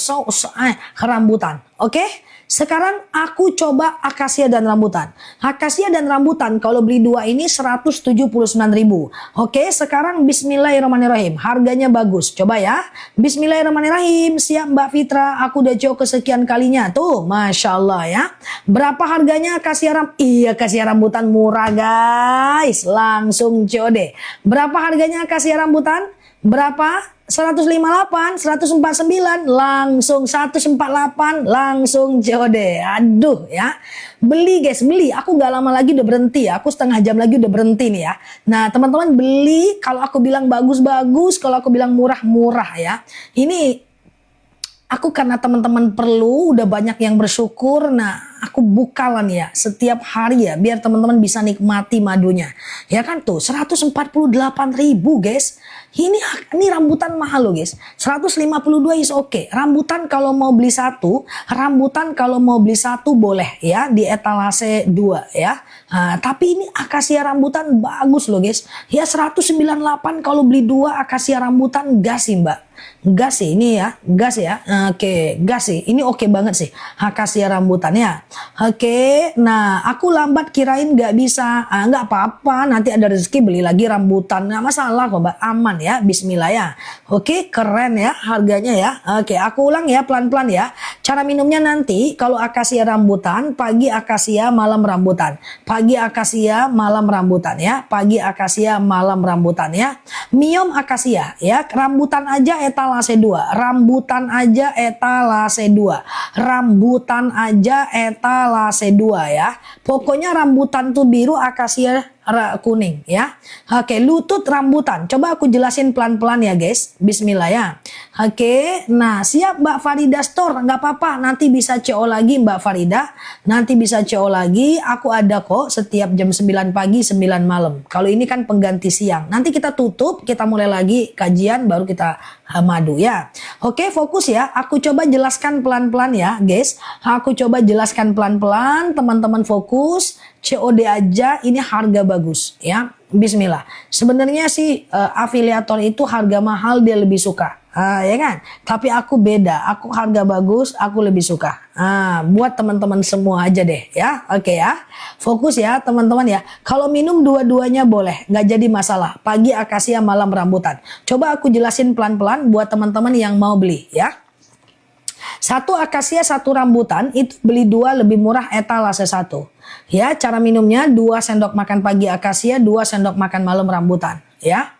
rambutan. Oke? Sekarang aku coba akasia dan rambutan. Akasia dan rambutan kalau beli 2 ini 179.000. Oke, sekarang bismillahirrahmanirrahim. Harganya bagus. Coba ya. Bismillahirrahmanirrahim. Siap Mbak Fitra, aku udah coba kesekian kalinya. Tuh, Masya Allah ya. Berapa harganya akasia akasia rambutan murah guys. Langsung COD. Berapa harganya akasia rambutan? Berapa? 158, 149, langsung 148, langsung COD. Aduh ya. Beli guys, beli. Aku gak lama lagi udah berhenti ya. Aku setengah jam lagi udah berhenti nih ya. Nah teman-teman beli, kalau aku bilang bagus-bagus, kalau aku bilang murah-murah ya. Ini Aku karena teman-teman perlu, udah banyak yang bersyukur. Nah, aku bukalan ya setiap hari ya, biar teman-teman bisa nikmati madunya. Ya kan tuh, 148.000 guys. Ini rambutan mahal loh guys. 152 is oke. Rambutan kalau mau beli satu, rambutan kalau mau beli satu boleh ya di etalase 2 ya. Nah, tapi ini akasia rambutan bagus loh guys. Ya 198 kalau beli 2 akasia rambutan gas sih Mbak. Gas sih ini ya, gas ya. Oke, gas sih. Ini oke banget sih. Akasia rambutannya. Oke, nah aku lambat kirain nggak bisa. Nggak apa-apa, nanti ada rezeki beli lagi rambutan. Nggak masalah kok Mbak, aman ya. Bismillah ya. Oke, keren ya harganya ya. Oke, aku ulang ya pelan-pelan ya. Cara minumnya nanti kalau akasia rambutan, pagi akasia, malam rambutan. Pagi akasia, malam rambutan ya. Pagi akasia, malam rambutan ya. Miom akasia ya. Rambutan aja etalase 2. Rambutan aja etalase 2. Rambutan aja etalase 2 ya. Pokoknya rambutan tuh biru, akasia kuning ya. Oke, lutut rambutan. Coba aku jelasin pelan-pelan ya guys. Bismillah ya. Oke, nah siap Mbak Farida Store. Nggak apa-apa, nanti bisa CO lagi Mbak Farida. Nanti bisa CO lagi. Aku ada kok setiap jam 9 pagi, 9 malam. Kalau ini kan pengganti siang. Nanti kita tutup, kita mulai lagi kajian, baru kita madu ya. Oke, fokus ya. Aku coba jelaskan pelan-pelan ya guys. Aku coba jelaskan pelan-pelan. Teman-teman fokus. COD aja, ini harga bagus ya. Bismillah. Sebenarnya sih afiliator itu harga mahal dia lebih suka. Ya kan? Tapi aku beda. Aku harga bagus, aku lebih suka. Buat teman-teman semua aja deh ya. Oke ya. Fokus ya teman-teman ya. Kalau minum dua-duanya boleh, nggak jadi masalah. Pagi akasia, malam rambutan. Coba aku jelasin pelan-pelan buat teman-teman yang mau beli ya. Satu akasia, satu rambutan itu beli 2 lebih murah etalase 1. Ya, cara minumnya 2 sendok makan pagi akasia, 2 sendok makan malam rambutan ya.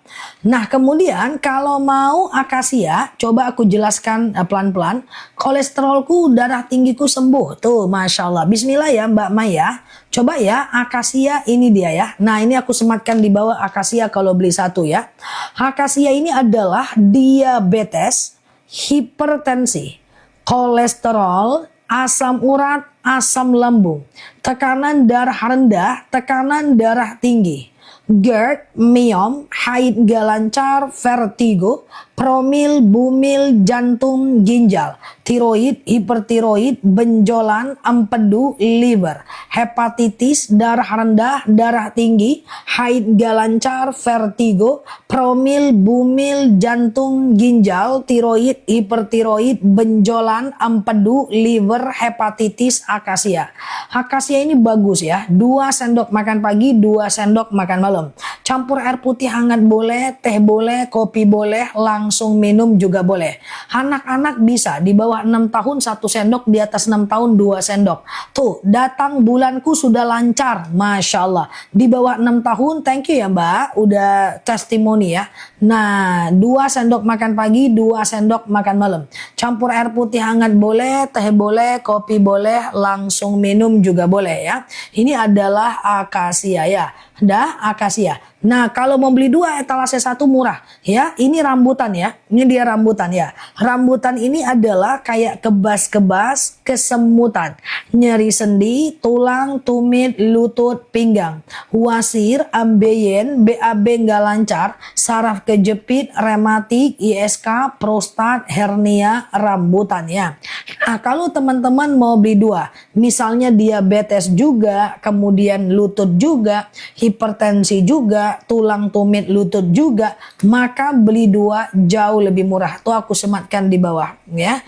Nah, kemudian kalau mau akasia, coba aku jelaskan pelan-pelan. Kolesterolku, darah tinggiku sembuh. Tuh, Masya Allah. Bismillah ya Mbak Maya. Coba ya, akasia ini dia ya. Nah, ini aku sematkan di bawah akasia kalau beli satu ya. Akasia ini adalah diabetes, hipertensi, kolesterol, asam urat, asam lambung, tekanan darah rendah, tekanan darah tinggi, GERD, miom, haid gak lancar, vertigo, promil, bumil, jantung, ginjal, tiroid, hipertiroid, benjolan, empedu, liver, hepatitis, darah rendah, darah tinggi, haid gak lancar, vertigo, promil, bumil, jantung, ginjal, tiroid, hipertiroid, benjolan, empedu, liver, hepatitis, akasia. Akasia ini bagus ya. 2 sendok makan pagi, 2 sendok makan malam. Campur air putih hangat boleh, teh boleh, kopi boleh, langsung minum juga boleh. Anak-anak bisa di bawah 6 tahun 1 sendok, di atas 6 tahun 2 sendok. Tuh, datang bulanku sudah lancar, Masya Allah. Di bawah 6 tahun, thank you ya Mbak, udah testimoni ya. Nah, 2 sendok makan pagi, 2 sendok makan malam. Campur air putih hangat boleh, teh boleh, kopi boleh, langsung minum juga boleh ya. Ini adalah akasia ya. Dah, akasia. Nah, kalau mau beli 2 etalase 1 murah ya. Ini rambutan ya. Ini dia rambutan ya. Rambutan ini adalah kayak kebas-kebas, kesemutan, nyeri sendi, tulang, tumit, lutut, pinggang, wasir, ambeien, BAB nggak lancar, saraf kejepit, rematik, ISK, prostat, hernia, rambutan ya. Nah, kalau teman-teman mau beli 2, misalnya diabetes juga, kemudian lutut juga, hipertensi juga, tulang tumit lutut juga, maka beli 2 jauh lebih murah. Tuh aku sematkan di bawah ya.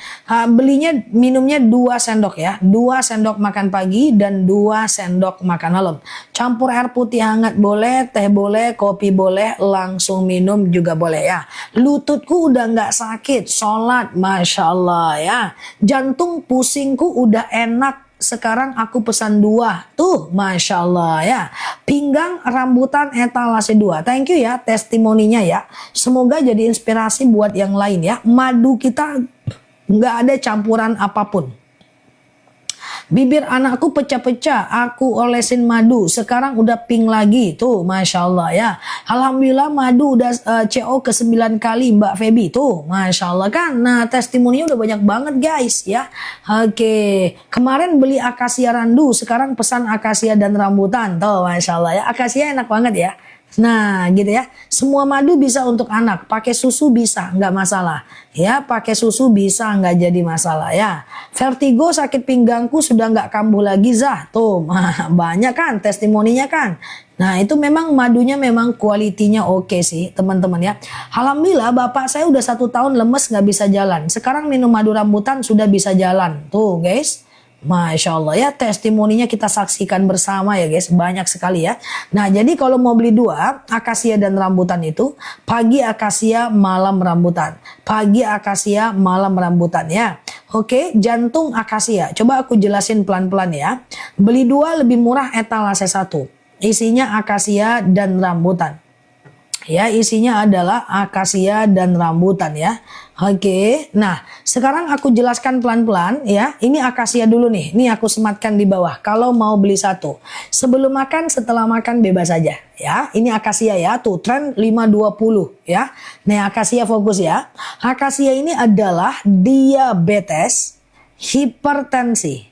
Belinya, minumnya 2 sendok ya. 2 sendok makan pagi dan 2 sendok makan malam. Campur air putih hangat boleh, teh boleh, kopi boleh, langsung minum juga boleh ya. Lututku udah nggak sakit, sholat, Masya Allah ya. Jantung pusingku udah enak. Sekarang aku pesan 2. Tuh, Masya Allah ya. Pinggang rambutan etalase 2. Thank you ya testimoninya ya. Semoga jadi inspirasi buat yang lain ya. Madu kita nggak ada campuran apapun. Bibir anakku pecah-pecah, aku olesin madu, sekarang udah pink lagi. Tuh, Masya Allah ya. Alhamdulillah madu udah CO ke 9 kali Mbak Feby. Tuh, Masya Allah kan. Nah, testimoninya udah banyak banget guys ya. Oke, kemarin beli akasia randu, sekarang pesan akasia dan rambutan. Tuh, Masya Allah ya. Akasia enak banget ya. Nah, gitu ya. Semua madu bisa untuk anak. Pakai susu bisa, nggak masalah. Ya, pakai susu bisa, nggak jadi masalah ya. Vertigo sakit pinggangku sudah nggak kambuh lagi, Zah. Tuh, banyak kan testimoninya kan. Nah, itu memang madunya memang kualitinya oke sih, teman-teman ya. Alhamdulillah, bapak saya udah 1 tahun lemes nggak bisa jalan. Sekarang minum madu rambutan sudah bisa jalan. Tuh, guys. Masya Allah ya, testimoninya kita saksikan bersama ya guys, banyak sekali ya. Nah, jadi kalau mau beli 2, akasia dan rambutan itu, pagi akasia, malam rambutan. Pagi akasia, malam rambutan ya. Oke, jantung akasia. Coba aku jelasin pelan-pelan ya. Beli 2 lebih murah etalase 1. Isinya akasia dan rambutan. Ya, isinya adalah akasia dan rambutan ya. Oke, nah sekarang aku jelaskan pelan-pelan ya. Ini akasia dulu nih, ini aku sematkan di bawah. Kalau mau beli 1, sebelum makan, setelah makan bebas saja ya. Ini akasia ya, tuh tren 520 ya. Nah, akasia fokus ya. Akasia ini adalah diabetes, hipertensi,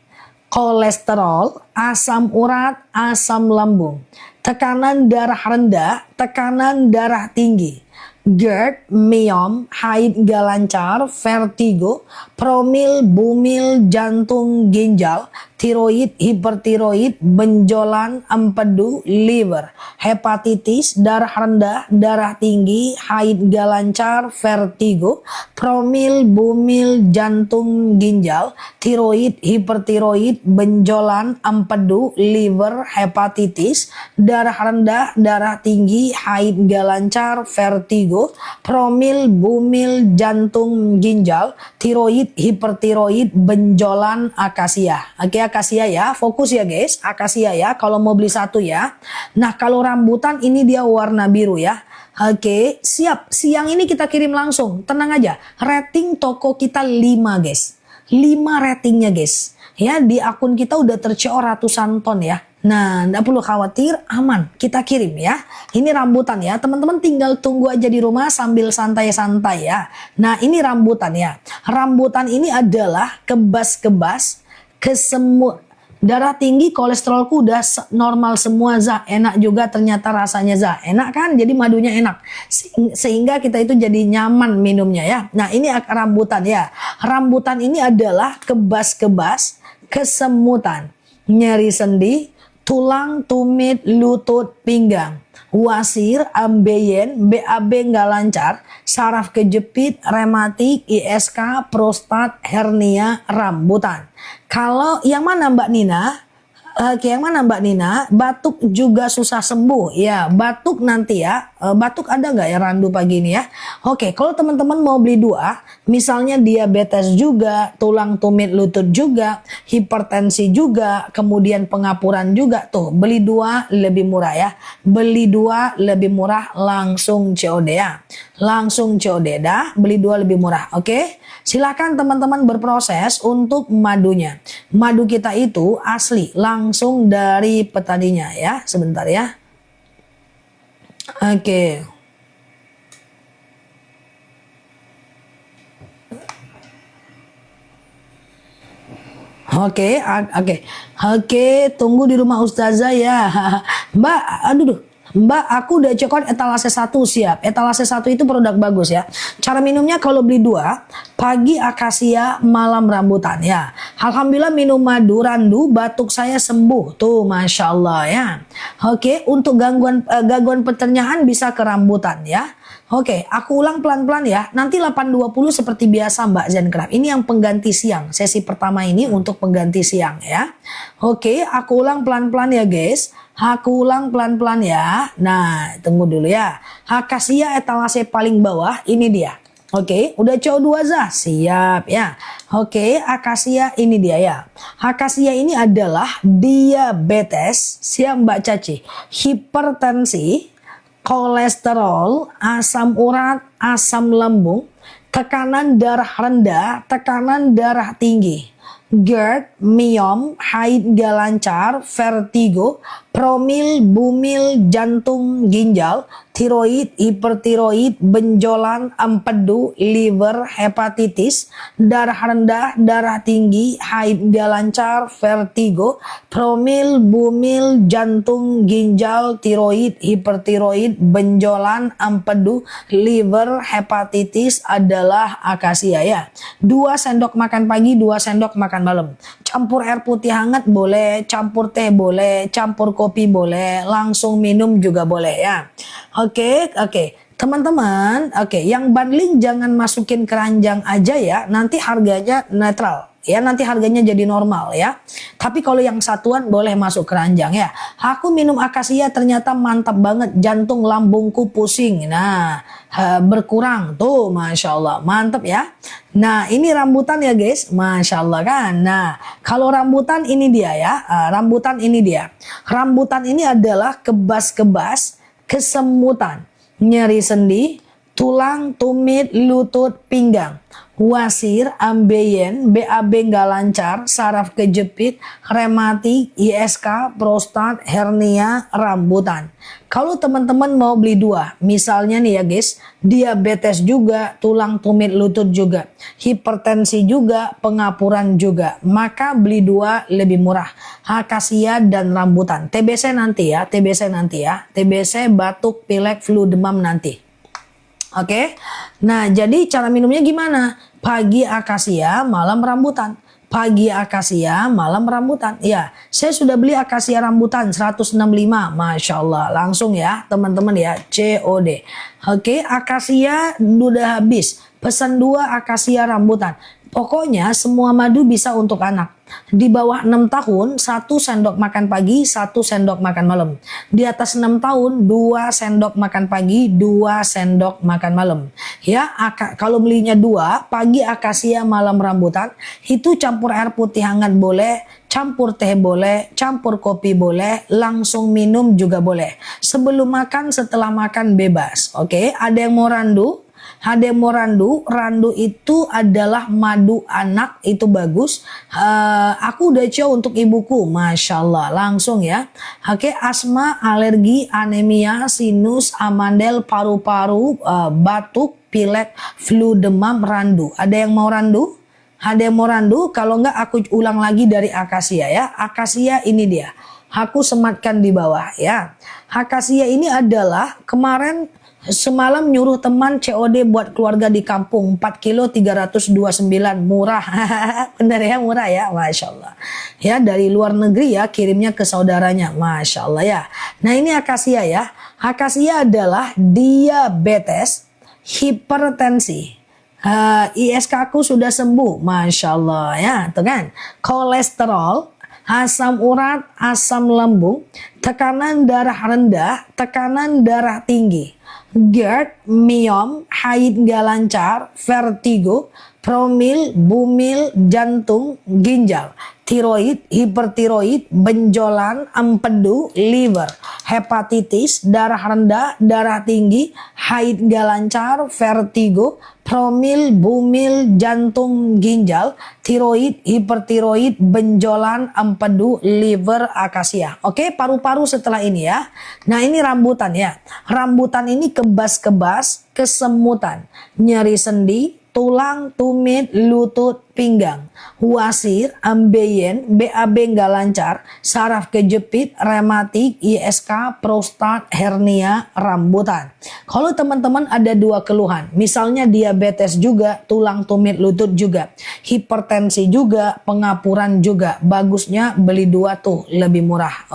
kolesterol, asam urat, asam lambung, tekanan darah rendah, tekanan darah tinggi, GERD, myom, haid gak lancar, vertigo, promil, bumil, jantung, ginjal, tiroid, hipertiroid, benjolan, empedu, liver, hepatitis, darah rendah, darah tinggi, haid gak lancar, vertigo, promil, bumil, jantung, ginjal, tiroid, hipertiroid, benjolan, empedu, liver, hepatitis, darah rendah, darah tinggi, haid gak lancar, vertigo, promil, bumil, jantung, ginjal, tiroid, hipertiroid, benjolan, akasia. Oke, akasia ya, fokus ya guys, akasia ya, kalau mau beli 1 ya. Nah, kalau rambutan ini dia warna biru ya. Oke, siap, siang ini kita kirim langsung, tenang aja. Rating toko kita 5 guys, 5 ratingnya guys. Ya, di akun kita udah terco ratusan ton ya. Nah, nggak perlu khawatir, aman, kita kirim ya. Ini rambutan ya, teman-teman tinggal tunggu aja di rumah sambil santai-santai ya. Nah, ini rambutan ya. Rambutan ini adalah kebas-kebas, kesemut, darah tinggi, kolesterolku udah normal semua, Zah. Enak juga ternyata rasanya, Zah. Enak kan? Jadi madunya enak. Sehingga kita itu jadi nyaman minumnya ya. Nah, ini rambutan ya. Rambutan ini adalah kebas-kebas, kesemutan, nyeri sendi, tulang, tumit, lutut, pinggang, wasir, ambeien, BAB nggak lancar, saraf kejepit, rematik, ISK, prostat, hernia, rambutan. Kalau yang mana Mbak Nina? Yang mana Mbak Nina? Batuk juga susah sembuh. Ya, batuk nanti ya. Batuk ada nggak ya randu pagi ini ya? Oke, kalau teman-teman mau beli 2, misalnya diabetes juga, tulang tumit lutut juga, hipertensi juga, kemudian pengapuran juga, tuh beli 2 lebih murah ya. Beli 2 lebih murah, langsung COD ya. Langsung COD dah, beli 2 lebih murah. Oke, silakan teman-teman berproses untuk madunya. Madu kita itu asli, langsung dari petaninya ya. Sebentar ya. Oke. Oke, tunggu di rumah Ustazah ya. Mbak, aduh, Mbak, aku udah cekot etalase 1 siap. Etalase 1 itu produk bagus ya. Cara minumnya kalau beli 2, pagi akasia, malam rambutan ya. Alhamdulillah minum madu randu, batuk saya sembuh. Tuh, Masya Allah ya. Oke, untuk gangguan pencernaan bisa ke rambutan ya. Oke, aku ulang pelan-pelan ya. Nanti 8.20 seperti biasa Mbak Zencraft. Ini yang pengganti siang. Sesi pertama ini untuk pengganti siang ya. Oke, aku ulang pelan-pelan ya guys. Aku ulang pelan-pelan ya. Nah, tunggu dulu ya. Akasia etalase paling bawah, ini dia. Oke, udah CO2 Zah? Siap ya. Oke, akasia ini dia ya. Akasia ini adalah diabetes, siap Mbak Caci, hipertensi, kolesterol, asam urat, asam lambung, tekanan darah rendah, tekanan darah tinggi, GERD, miom, haid gak lancar, vertigo, promil, bumil, jantung, ginjal, tiroid, hipertiroid, benjolan, empedu, liver, hepatitis, darah rendah, darah tinggi, haid gak lancar, vertigo, promil, bumil, jantung, ginjal, tiroid, hipertiroid, benjolan, empedu, liver, hepatitis adalah akasia ya. 2 sendok makan pagi, 2 sendok makan malam. Campur air putih hangat boleh, campur teh boleh, campur kopi boleh, langsung minum juga boleh ya. Oke. Teman-teman, yang bundling jangan masukin keranjang aja ya, nanti harganya netral. Ya, nanti harganya jadi normal ya. Tapi kalau yang satuan boleh masuk keranjang ya. Aku minum akasia ternyata mantap banget. Jantung lambungku pusing. Nah, berkurang tuh, Masya Allah. Mantap ya. Nah, ini rambutan ya guys. Masya Allah kan. Nah, kalau rambutan ini dia ya. Rambutan ini dia. Rambutan ini adalah kebas-kebas, kesemutan, nyeri sendi, tulang, tumit, lutut, pinggang, wasir, ambeien, BAB nggak lancar, saraf kejepit, rematik, ISK, prostat, hernia, rambutan. Kalau teman-teman mau beli 2, misalnya nih ya guys, diabetes juga, tulang, tumit, lutut juga, hipertensi juga, pengapuran juga, maka beli 2 lebih murah. Akasia dan rambutan. TBC nanti ya, TBC batuk, pilek, flu, demam nanti. Oke. Nah, jadi cara minumnya gimana? Pagi akasia, malam rambutan. Pagi akasia, malam rambutan. Ya, saya sudah beli akasia rambutan 165. Masya Allah. Langsung ya, teman-teman ya. COD. Oke, akasia udah habis. Pesan 2 akasia rambutan. Pokoknya semua madu bisa untuk anak. Di bawah 6 tahun, 1 sendok makan pagi, 1 sendok makan malam. Di atas 6 tahun, 2 sendok makan pagi, 2 sendok makan malam. Ya, kalau belinya 2, pagi akasia, malam rambutan, itu campur air putih hangat boleh, campur teh boleh, campur kopi boleh, langsung minum juga boleh. Sebelum makan, setelah makan bebas. Oke, ada yang mau randu? Ada yang mau randu? Randu itu adalah madu anak, itu bagus. Aku udah coba untuk ibuku, Masya Allah, langsung ya. Oke, asma, alergi, anemia, sinus, amandel, paru-paru, batuk, pilek, flu, demam, randu. Ada yang mau randu? Ada yang mau randu? Kalau enggak aku ulang lagi dari akasia ya. Akasia ini dia. Aku sematkan di bawah ya. Akasia ini adalah kemarin semalam nyuruh teman COD buat keluarga di kampung 4 kilo 329, murah. Bener ya, murah ya, Masya Allah ya. Dari luar negeri ya, kirimnya ke saudaranya, Masya Allah ya. Nah, ini akasia ya. Akasia adalah diabetes, hipertensi, ISK aku sudah sembuh, Masya Allah ya, tuh kan. Kolesterol, asam urat, asam lambung, tekanan darah rendah, tekanan darah tinggi, GERD, miom, haid gak lancar, vertigo, promil, bumil, jantung, ginjal, tiroid, hipertiroid, benjolan, empedu, liver, hepatitis, darah rendah, darah tinggi, haid gak lancar, vertigo, promil, bumil, jantung, ginjal, tiroid, hipertiroid, benjolan, empedu, liver, akasia. Oke, paru-paru setelah ini ya. Nah, ini rambutan ya. Rambutan ini kebas-kebas, kesemutan, nyeri sendi, tulang, tumit, lutut, pinggang, wasir, ambeien, BAB nggak lancar, saraf kejepit, rematik, ISK, prostat, hernia, rambutan. Kalau teman-teman ada 2 keluhan, misalnya diabetes juga, tulang, tumit, lutut juga, hipertensi juga, pengapuran juga, bagusnya beli 2 tuh lebih murah.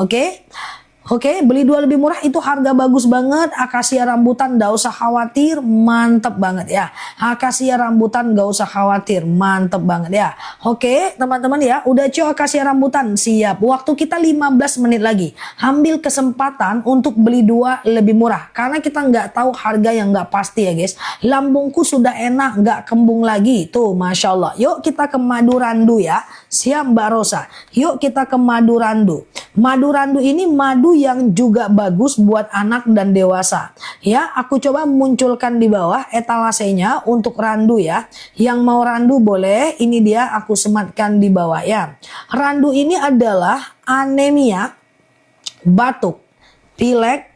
Oke, beli 2 lebih murah, itu harga bagus banget. Akasia rambutan gak usah khawatir, mantep banget ya. Akasia rambutan gak usah khawatir, mantep banget ya. Oke, teman-teman ya, udah coba akasia rambutan, siap. Waktu kita 15 menit lagi. Ambil kesempatan untuk beli 2 lebih murah, karena kita nggak tahu harga yang nggak pasti ya guys. Lambungku sudah enak, nggak kembung lagi. Tuh, Masya Allah. Yuk kita ke madu randu ya. Siap Mbak Rosa. Yuk kita ke madu randu. Madu randu ini madu yang juga bagus buat anak dan dewasa. Ya, aku coba munculkan di bawah etalasenya untuk randu ya. Yang mau randu boleh, ini dia aku sematkan di bawah ya. Randu ini adalah anemia, batuk, pilek,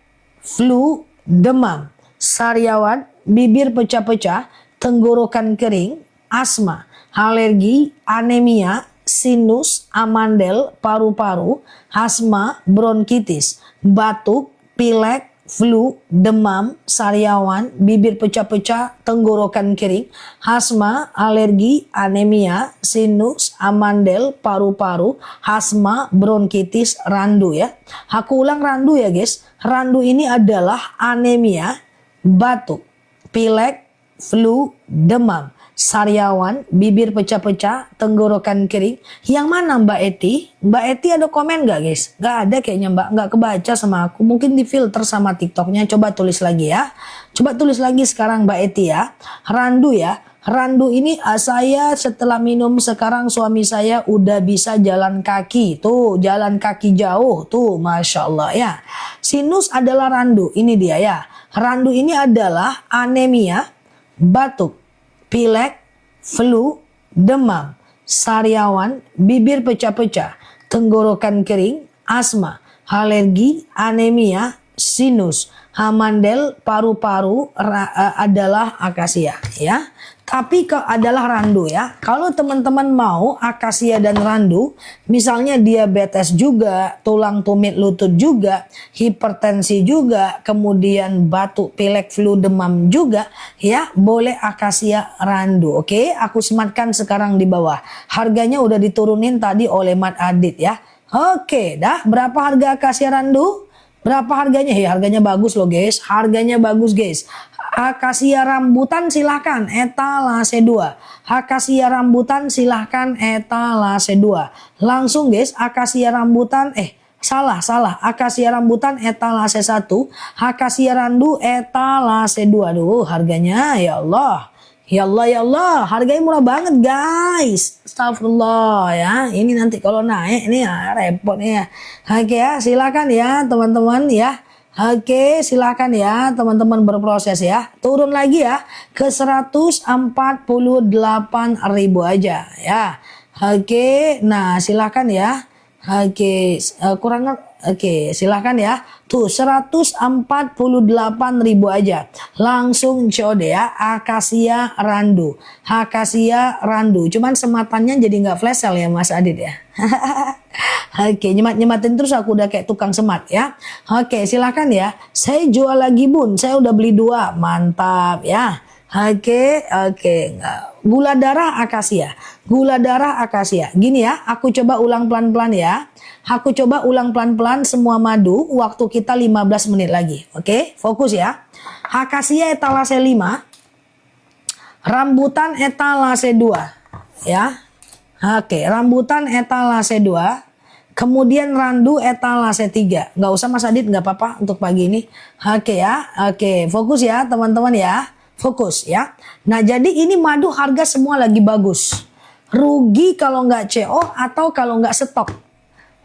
flu, demam, sariawan, bibir pecah-pecah, tenggorokan kering, asma, alergi, anemia, sinus, amandel, paru-paru, asma, bronkitis, batuk, pilek, flu, demam, sariawan, bibir pecah-pecah, tenggorokan kering, asma, alergi, anemia, sinus, amandel, paru-paru, asma, bronkitis, randu ya. Aku ulang randu ya guys. Randu ini adalah anemia, batuk, pilek, flu, demam, sariawan, bibir pecah-pecah, tenggorokan kering. Yang mana Mbak Eti? Mbak Eti ada komen gak guys? Gak ada kayaknya Mbak, gak kebaca sama aku. Mungkin difilter sama TikToknya. Coba tulis lagi ya. Coba tulis lagi sekarang Mbak Eti ya. Randu ya. Randu ini saya setelah minum sekarang suami saya udah bisa jalan kaki. Tuh jalan kaki jauh tuh Masya Allah ya. Sinus adalah randu. Ini dia ya. Randu ini adalah anemia, batuk, pilek, flu, demam, sariawan, bibir pecah-pecah, tenggorokan kering, asma, alergi, anemia, sinus, amandel, paru-paru adalah akasia ya. Tapi adalah randu ya. Kalau teman-teman mau akasia dan randu, misalnya diabetes juga, tulang tumit lutut juga, hipertensi juga, kemudian batuk, pilek, flu, demam juga, ya boleh akasia randu. Oke, aku sematkan sekarang di bawah. Harganya udah diturunin tadi oleh Mat Adit ya. Oke, dah berapa harga akasia randu? Berapa harganya? Ya, harganya bagus loh guys. Harganya bagus guys. Akasia rambutan silahkan etalase 2. Akasia rambutan silahkan etalase 2. Langsung guys, akasia rambutan salah. Akasia rambutan etalase 1. Akasia randu etalase 2. Aduh, harganya ya Allah. Ya Allah ya Allah, harganya murah banget guys. Astagfirullah ya. Ini nanti kalau naik ini ya repot nih ya. Oke ya, silakan ya teman-teman ya. Oke, silakan ya teman-teman berproses ya. Turun lagi ya ke 148.000 aja ya. Oke, nah silakan ya. Oke, oke, silakan ya. Tuh 148.000 aja. Langsung COD ya. Akasia randu. Akasia randu. Cuman sematannya jadi nggak flash sale ya Mas Adit ya. Oke, nyemat-nyematin terus aku udah kayak tukang semat ya. Oke, silakan ya. Saya jual lagi bun. Saya udah beli 2. Mantap ya. Oke. Gula darah akasia. Gula darah akasia. Gini ya, aku coba ulang pelan-pelan ya. Aku coba ulang pelan-pelan semua madu. Waktu kita 15 menit lagi. Oke, fokus ya. Akasia etalase 5. Rambutan etalase 2. Ya. Oke, rambutan etalase 2. Kemudian randu etalase 3. Nggak usah Mas Adit, nggak apa-apa untuk pagi ini. Oke ya. Oke, fokus ya teman-teman ya. Fokus ya. Nah, jadi ini madu harga semua lagi bagus. Rugi kalau nggak CO atau kalau nggak stok.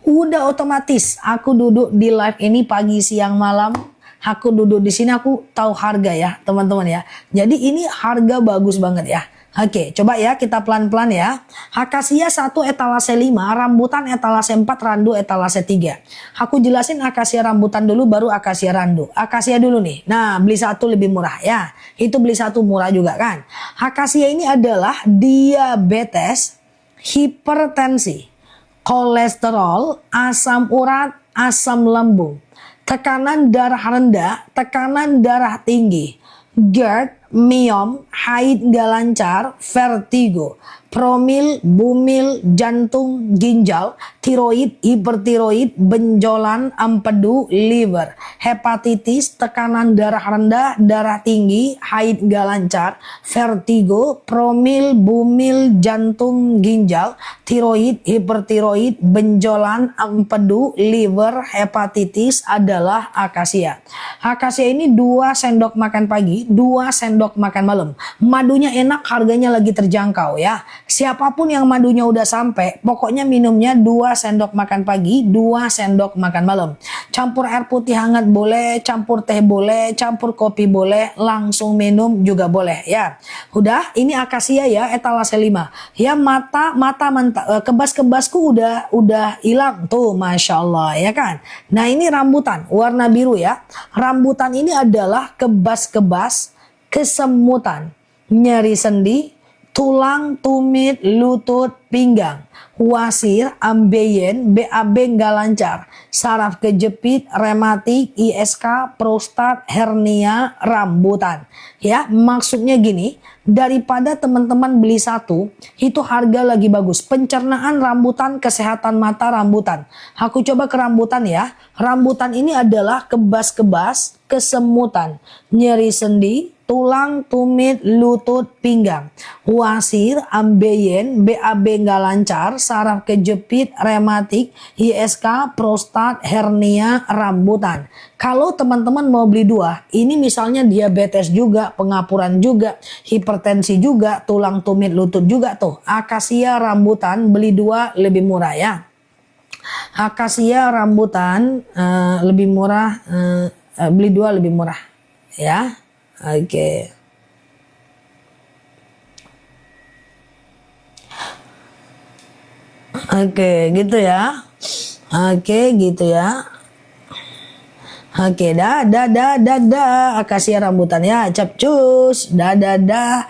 Udah otomatis aku duduk di live ini pagi, siang, malam. Aku duduk di sini aku tahu harga ya teman-teman ya. Jadi ini harga bagus banget ya. Oke, coba ya kita pelan-pelan ya. Akasia 1 etalase 5, rambutan etalase 4, randu etalase 3. Aku jelasin akasia rambutan dulu baru akasia randu. Akasia dulu nih. Nah, beli 1 lebih murah ya. Itu beli 1 murah juga kan. Akasia ini adalah diabetes, hipertensi, kolesterol, asam urat, asam lambung, tekanan darah rendah, tekanan darah tinggi, GERD, miom, haid gak lancar, vertigo, promil, bumil, jantung, ginjal, tiroid, hipertiroid, benjolan, empedu, liver, hepatitis, tekanan darah rendah, darah tinggi, haid gak lancar, vertigo, promil, bumil, jantung, ginjal, tiroid, hipertiroid, benjolan, empedu, liver, hepatitis adalah akasia. Akasia ini 2 sendok makan pagi, 2 sendok sendok makan malam. Madunya enak, harganya lagi terjangkau ya. Siapapun yang madunya udah sampai, pokoknya minumnya 2 sendok makan pagi, 2 sendok makan malam. Campur air putih hangat boleh, campur teh boleh, campur kopi boleh, langsung minum juga boleh ya. Udah, ini akasia ya, etalase 5. Ya, mata kebas-kebasku udah hilang tuh, Masya Allah ya kan. Nah, ini rambutan warna biru ya. Rambutan ini adalah kebas-kebas, kesemutan, nyeri sendi, tulang, tumit, lutut, pinggang, wasir, ambeien, BAB nggak lancar, saraf kejepit, rematik, ISK, prostat, hernia, rambutan. Ya, maksudnya gini, daripada teman-teman beli satu, itu harga lagi bagus. Pencernaan rambutan, kesehatan mata rambutan. Aku coba ke rambutan ya. Rambutan ini adalah kebas-kebas, kesemutan, nyeri sendi, tulang, tumit, lutut, pinggang, wasir, ambeien, BAB nggak lancar, saraf kejepit, rematik, ISK, prostat, hernia, rambutan. Kalau teman-teman mau beli 2, ini misalnya diabetes juga, pengapuran juga, hipertensi juga, tulang, tumit, lutut juga tuh. Akasia rambutan beli 2 lebih murah ya. Akasia rambutan lebih murah, beli 2 lebih murah ya. Oke. Oke, gitu ya. Oke, gitu ya. Oke, dah, akasia rambutan ya, capcus, dah.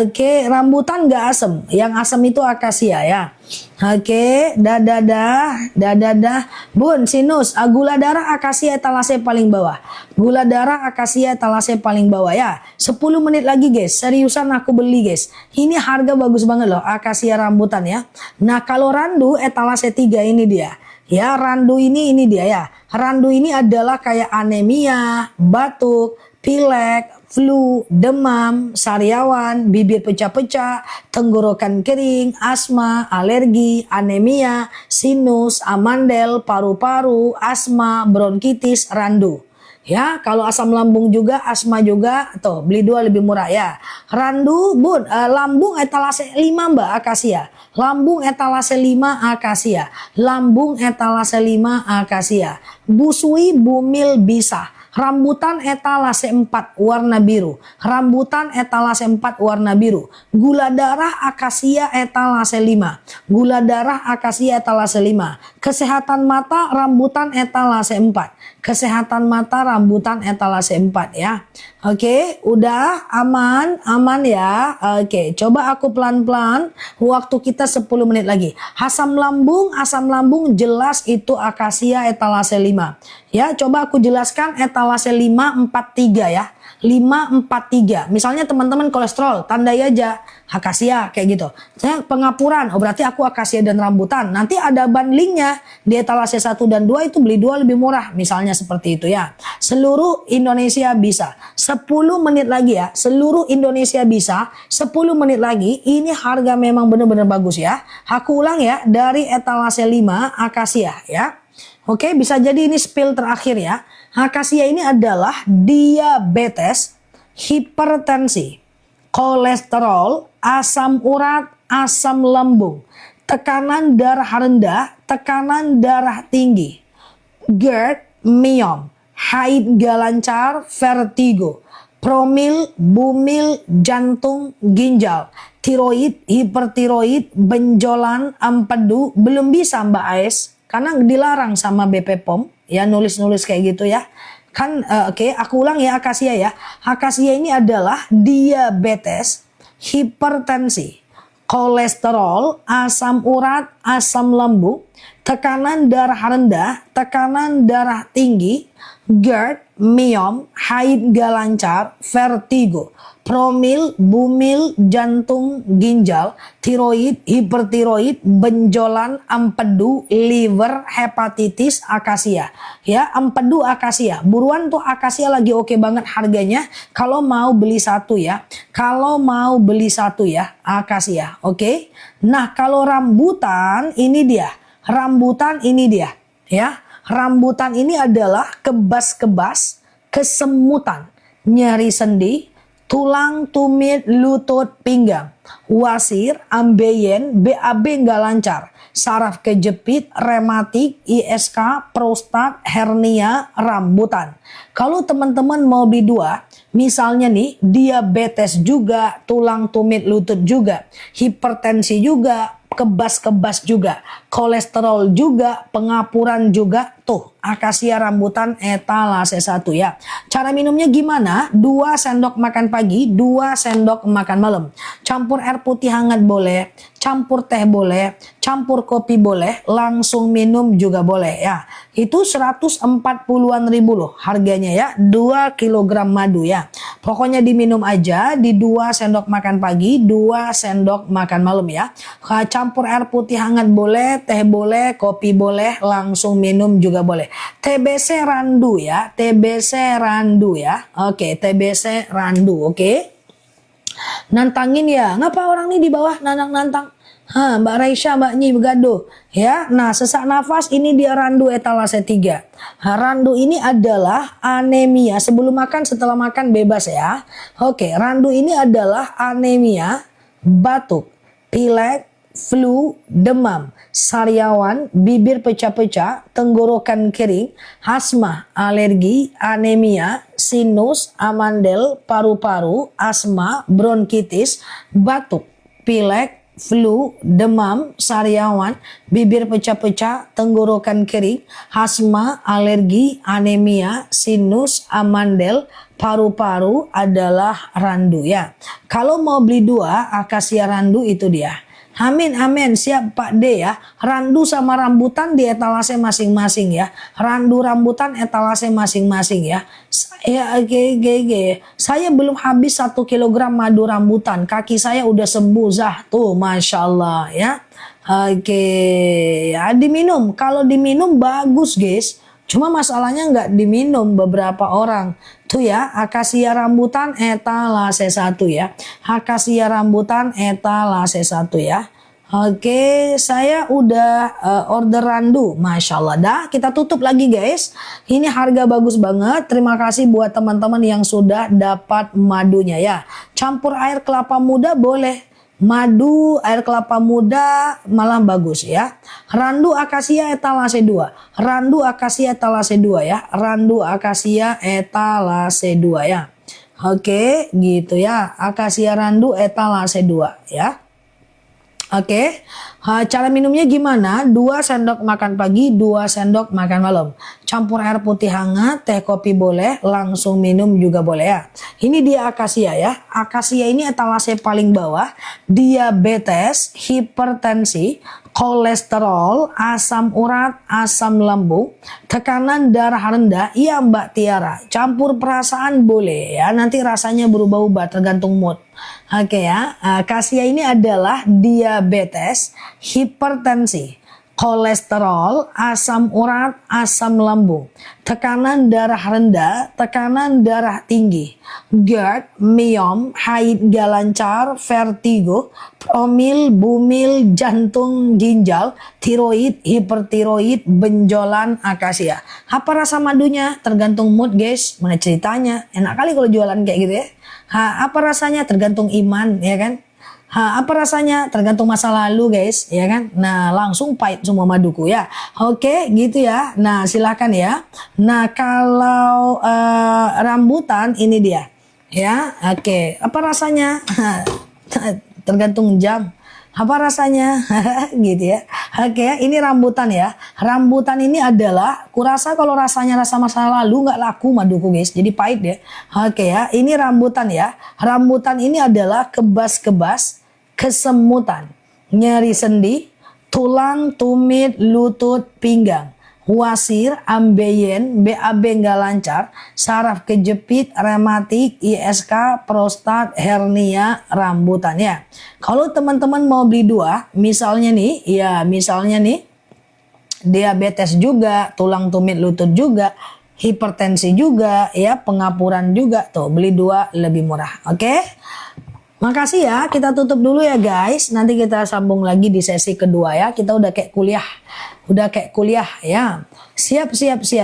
Oke, rambutan nggak asem, yang asem itu akasia ya. Oke, dah. Bun, sinus, gula darah akasia etalase paling bawah. Gula darah akasia etalase paling bawah ya. 10 menit lagi guys, seriusan aku beli guys. Ini harga bagus banget loh, akasia rambutan ya. Nah, kalau randu etalase 3 ini dia. Ya, randu ini dia ya. Randu ini adalah kayak anemia, batuk, pilek, flu, demam, sariawan, bibir pecah-pecah, tenggorokan kering, asma, alergi, anemia, sinus, amandel, paru-paru, asma, bronkitis, randu. Ya, kalau asam lambung juga, asma juga, tuh beli 2 lebih murah ya. Randu, bun, lambung etalase 5 mbak, akasia. Lambung etalase 5 akasia. Lambung etalase 5 akasia. Busui, bumil bisa. Rambutan etalase 4 warna biru. Rambutan etalase 4 warna biru. Gula darah akasia etalase 5. Gula darah akasia etalase 5. Kesehatan mata rambutan etalase 4. Kesehatan mata rambutan etalase 4 ya. Oke, udah aman ya. Oke, coba aku pelan-pelan. Waktu kita 10 menit lagi. Asam lambung jelas itu akasia etalase 5. Ya, coba aku jelaskan etalase 543 ya. 543. Misalnya teman-teman kolesterol, tandai aja akasia kayak gitu. Saya pengapuran, oh berarti aku akasia dan rambutan. Nanti ada bundlingnya di etalase 1 dan 2 itu beli 2 lebih murah. Misalnya seperti itu ya. Seluruh Indonesia bisa. 10 menit lagi ya. Seluruh Indonesia bisa. 10 menit lagi. Ini harga memang benar-benar bagus ya. Aku ulang ya. Dari etalase 5 akasia ya. Oke, bisa jadi ini spill terakhir ya. Akasia ini adalah diabetes, hipertensi, kolesterol, asam urat, asam lambung, tekanan darah rendah, tekanan darah tinggi, GERD, myom, haid gak lancar, vertigo, promil, bumil, jantung, ginjal, tiroid, hipertiroid, benjolan, empedu, belum bisa Mbak Ais. Karena dilarang sama BP POM ya nulis-nulis kayak gitu ya. Kan oke, aku ulang ya akasia ya. Akasia ini adalah diabetes, hipertensi, kolesterol, asam urat, asam lambung, tekanan darah rendah, tekanan darah tinggi, GERD, myom, haid gak lancar, vertigo, promil, bumil, jantung, ginjal, tiroid, hipertiroid, benjolan, empedu, liver, hepatitis, akasia. Ya, empedu akasia. Buruan tuh akasia lagi oke banget harganya. Kalau mau beli satu ya. Kalau mau beli satu ya, akasia. Oke. Nah, kalau rambutan ini dia. Rambutan ini dia. Ya. Rambutan ini adalah kebas-kebas, kesemutan, nyeri sendi, tulang, tumit, lutut, pinggang, wasir, ambeien, BAB nggak lancar, saraf kejepit, rematik, ISK, prostat, hernia, rambutan. Kalau teman-teman mau beli dua, misalnya nih diabetes juga, tulang, tumit, lutut juga, hipertensi juga, kebas-kebas juga, kolesterol juga, pengapuran juga, tuh akasia rambutan etalase 1 ya. Cara minumnya gimana? 2 sendok makan pagi, 2 sendok makan malam. Campur air putih hangat boleh, campur teh boleh, campur kopi boleh, langsung minum juga boleh ya. Itu 140-an ribu loh harganya ya, 2 kilogram madu ya. Pokoknya diminum aja di 2 sendok makan pagi, 2 sendok makan malam ya. Campur air putih hangat boleh, teh boleh, kopi boleh, langsung minum juga boleh. TBC Randu ya, TBC Randu ya. Oke, TBC Randu, oke. Nantangin ya, ngapa orang ini di bawah nantang-nantang? Mbak Raisya, Mbak Nyi begaduh ya. Nah, sesak nafas ini dia Randu etalase 3. Randu ini adalah anemia. Sebelum makan, setelah makan bebas ya. Oke, Randu ini adalah anemia, batuk, pilek, flu, demam, sariawan, bibir pecah-pecah, tenggorokan kering, asma, alergi, anemia, sinus, amandel, paru-paru, asma, bronkitis, batuk, pilek, flu, demam, sariawan, bibir pecah-pecah, tenggorokan kering, asma, alergi, anemia, sinus, amandel, paru-paru adalah Randu ya. Kalau mau beli 2 akasia Randu itu dia. Amin, amin, siap Pak D ya. Randu sama rambutan di etalase masing-masing ya. Randu rambutan etalase masing-masing ya. Saya belum habis 1 kilogram madu rambutan. Kaki saya udah sembuh Zah tuh, Masya Allah ya. Oke, ya diminum. Kalau diminum bagus guys. Cuma masalahnya nggak diminum beberapa orang. Tuh ya, akasia rambutan etalase 1 ya. Akasia rambutan etalase 1 ya. Oke, saya udah order Randu. Masya Allah. Dah, kita tutup lagi guys. Ini harga bagus banget. Terima kasih buat teman-teman yang sudah dapat madunya ya. Campur air kelapa muda boleh. Madu, air kelapa muda malah bagus ya. Randu akasia etalase 2. Randu akasia etalase 2 ya. Randu akasia etalase 2 ya. Oke, gitu ya. Akasia randu etalase 2 ya. Oke, cara minumnya gimana? 2 sendok makan pagi, 2 sendok makan malam. Campur air putih hangat, teh kopi boleh, langsung minum juga boleh ya. Ini dia akasia ya. Akasia ini etalase paling bawah. Diabetes, hipertensi, kolesterol, asam urat, asam lambung, tekanan darah rendah. Iya Mbak Tiara, campur perasaan boleh ya. Nanti rasanya berubah-ubah tergantung mood. Oke ya, akasia ini adalah diabetes, hipertensi, kolesterol, asam urat, asam lambung, tekanan darah rendah, tekanan darah tinggi, GERD, myom, haid gak lancar, vertigo, promil, bumil, jantung, ginjal, tiroid, hipertiroid, benjolan, akasia. Apa rasa madunya? Tergantung mood guys. Mana ceritanya? Enak kali kalau jualan kayak gitu ya. Apa rasanya? Tergantung iman ya kan. Apa rasanya? Tergantung masa lalu guys ya kan. Nah langsung pahit semua maduku ya. Oke gitu ya. Nah silakan ya. Nah kalau rambutan ini dia ya. Oke, apa rasanya? Tergantung jam. Apa rasanya? Gitu ya. Oke, ini rambutan ya. Rambutan ini adalah, kurasa kalau rasanya rasa masa lalu nggak laku maduku guys. Jadi pahit ya. Oke ya, ini rambutan ya. Rambutan ini adalah kebas-kebas, kesemutan, nyeri sendi, tulang, tumit, lutut, pinggang, wasir, ambeien, BAB nggak lancar, saraf kejepit, rematik, ISK, prostat, hernia, rambutan ya. Kalau teman-teman mau beli 2, misalnya nih, ya misalnya nih, diabetes juga, tulang tumit lutut juga, hipertensi juga, ya pengapuran juga, tuh beli 2 lebih murah, oke? Makasih ya, kita tutup dulu ya guys. Nanti kita sambung lagi di sesi kedua ya. Kita udah kayak kuliah ya. Siap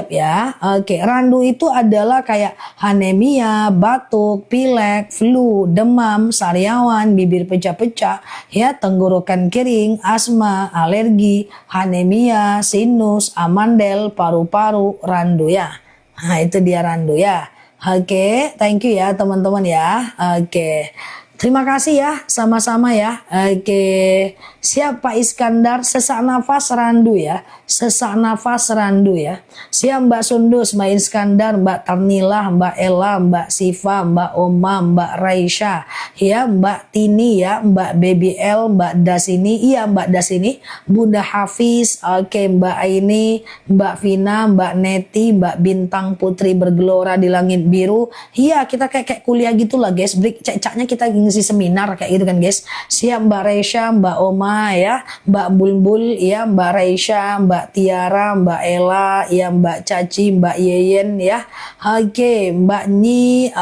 ya. Oke, randu itu adalah kayak anemia, batuk, pilek, flu, demam, sariawan, bibir pecah-pecah, ya, tenggorokan kering, asma, alergi, anemia, sinus, amandel, paru-paru, randu ya. Nah, itu dia randu ya. Oke, thank you ya teman-teman ya. Oke. Terima kasih ya, sama-sama ya. Oke, siap Pak Iskandar, sesak nafas randu ya. Sesak nafas randu ya. Siap Mbak Sundus, Mbak Iskandar, Mbak Tarnilah, Mbak Ella, Mbak Siva, Mbak Oma, Mbak Raisya, ya, Mbak Tini ya, Mbak Baby L, Mbak Dasini, iya Mbak Dasini, Bunda Hafiz, oke Mbak Aini, Mbak Vina, Mbak Neti, Mbak Bintang Putri bergelora di langit biru. Iya, kita kayak kuliah gitu lah guys. Break cek-ceknya kita ngisi seminar kayak gitu kan guys. Siap Mbak Raisya, Mbak Oma ya, Mbak Bulbul ya, Mbak Raisya, Mbak Tiara, Mbak Ella ya, Mbak Caci, Mbak Yeyen ya. Oke, Mbak Nyi,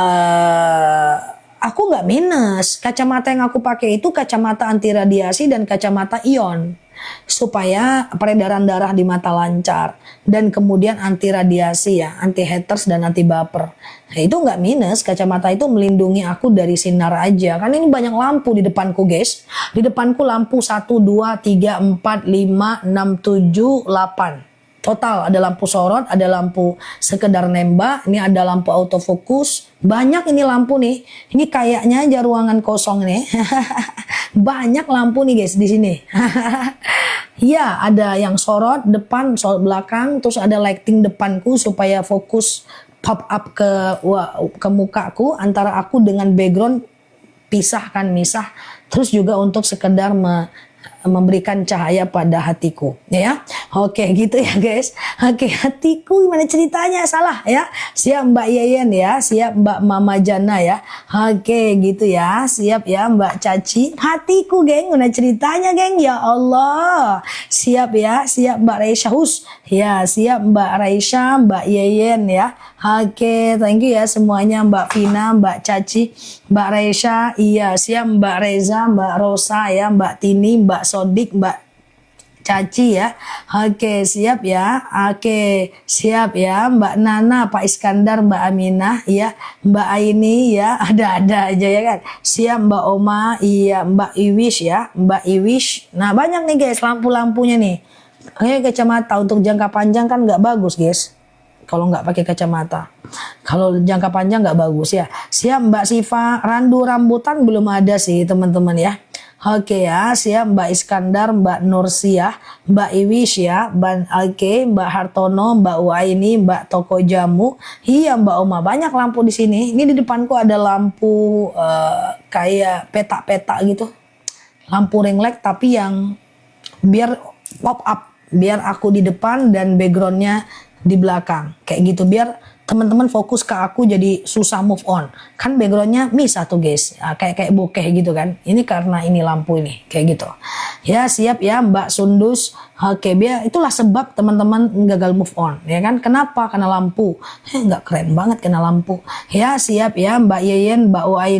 aku nggak minus. Kacamata yang aku pakai itu kacamata anti radiasi dan kacamata ion, supaya peredaran darah di mata lancar, dan kemudian anti radiasi ya, anti haters dan anti baper. Nah, itu nggak minus. Kacamata itu melindungi aku dari sinar aja. Kan ini banyak lampu di depanku guys. Di depanku lampu 1, 2, 3, 4, 5, 6, 7, 8. Total ada lampu sorot, ada lampu sekedar nembak, ini ada lampu autofokus. Banyak ini lampu nih. Ini kayaknya aja ruangan kosong nih. Banyak lampu nih guys di sini. Ya, ada yang sorot depan, sorot belakang, terus ada lighting depanku supaya fokus pop up ke mukaku, antara aku dengan background misah. Terus juga untuk sekedar memberikan cahaya pada hatiku ya. Oke gitu ya guys. Oke, hatiku gimana ceritanya, salah ya. Siap Mbak Yeyen ya, siap Mbak Mama Jana ya. Oke gitu ya, siap ya Mbak Caci. Hatiku geng, gimana ceritanya geng, ya Allah. Siap ya, siap Mbak Raisya Hus ya, siap Mbak Raisya, Mbak Yeyen ya. Oke, thank you ya semuanya, Mbak Vina, Mbak Caci, Mbak Raisya, iya siap Mbak Reza, Mbak Rosa ya, Mbak Tini, Mbak Sodik, Mbak Caci ya. Oke, siap ya. Oke, siap ya Mbak Nana, Pak Iskandar, Mbak Aminah ya, Mbak Aini ya, ada-ada aja ya kan. Siap Mbak Oma, iya Mbak Iwish ya, Mbak Iwish. Nah, banyak nih guys lampu-lampunya nih. Kayak kacamata untuk jangka panjang kan nggak bagus guys kalau nggak pakai kacamata. Kalau jangka panjang nggak bagus ya. Siap Mbak Siva, randu rambutan belum ada sih teman-teman ya. Oke ya, siap Mbak Iskandar, Mbak Nursia, Mbak Iwish ya, Mbak Hartono, Mbak Waini, Mbak Toko Jamu. Iya Mbak Oma, banyak lampu di sini. Ini di depanku ada lampu kayak peta-peta gitu. Lampu ring light tapi yang biar pop up, biar aku di depan dan backgroundnya di belakang kayak gitu, biar teman-teman fokus ke aku jadi susah move on. Kan backgroundnya misah tuh guys, kayak bokeh gitu kan. Ini karena ini lampu ini kayak gitu ya. Siap ya Mbak Sundus. Oke, biar itulah sebab teman-teman gagal move on ya kan. Kenapa? Karena lampu. Nggak keren banget kena lampu ya. Siap ya Mbak Yeyen, Mbak Uai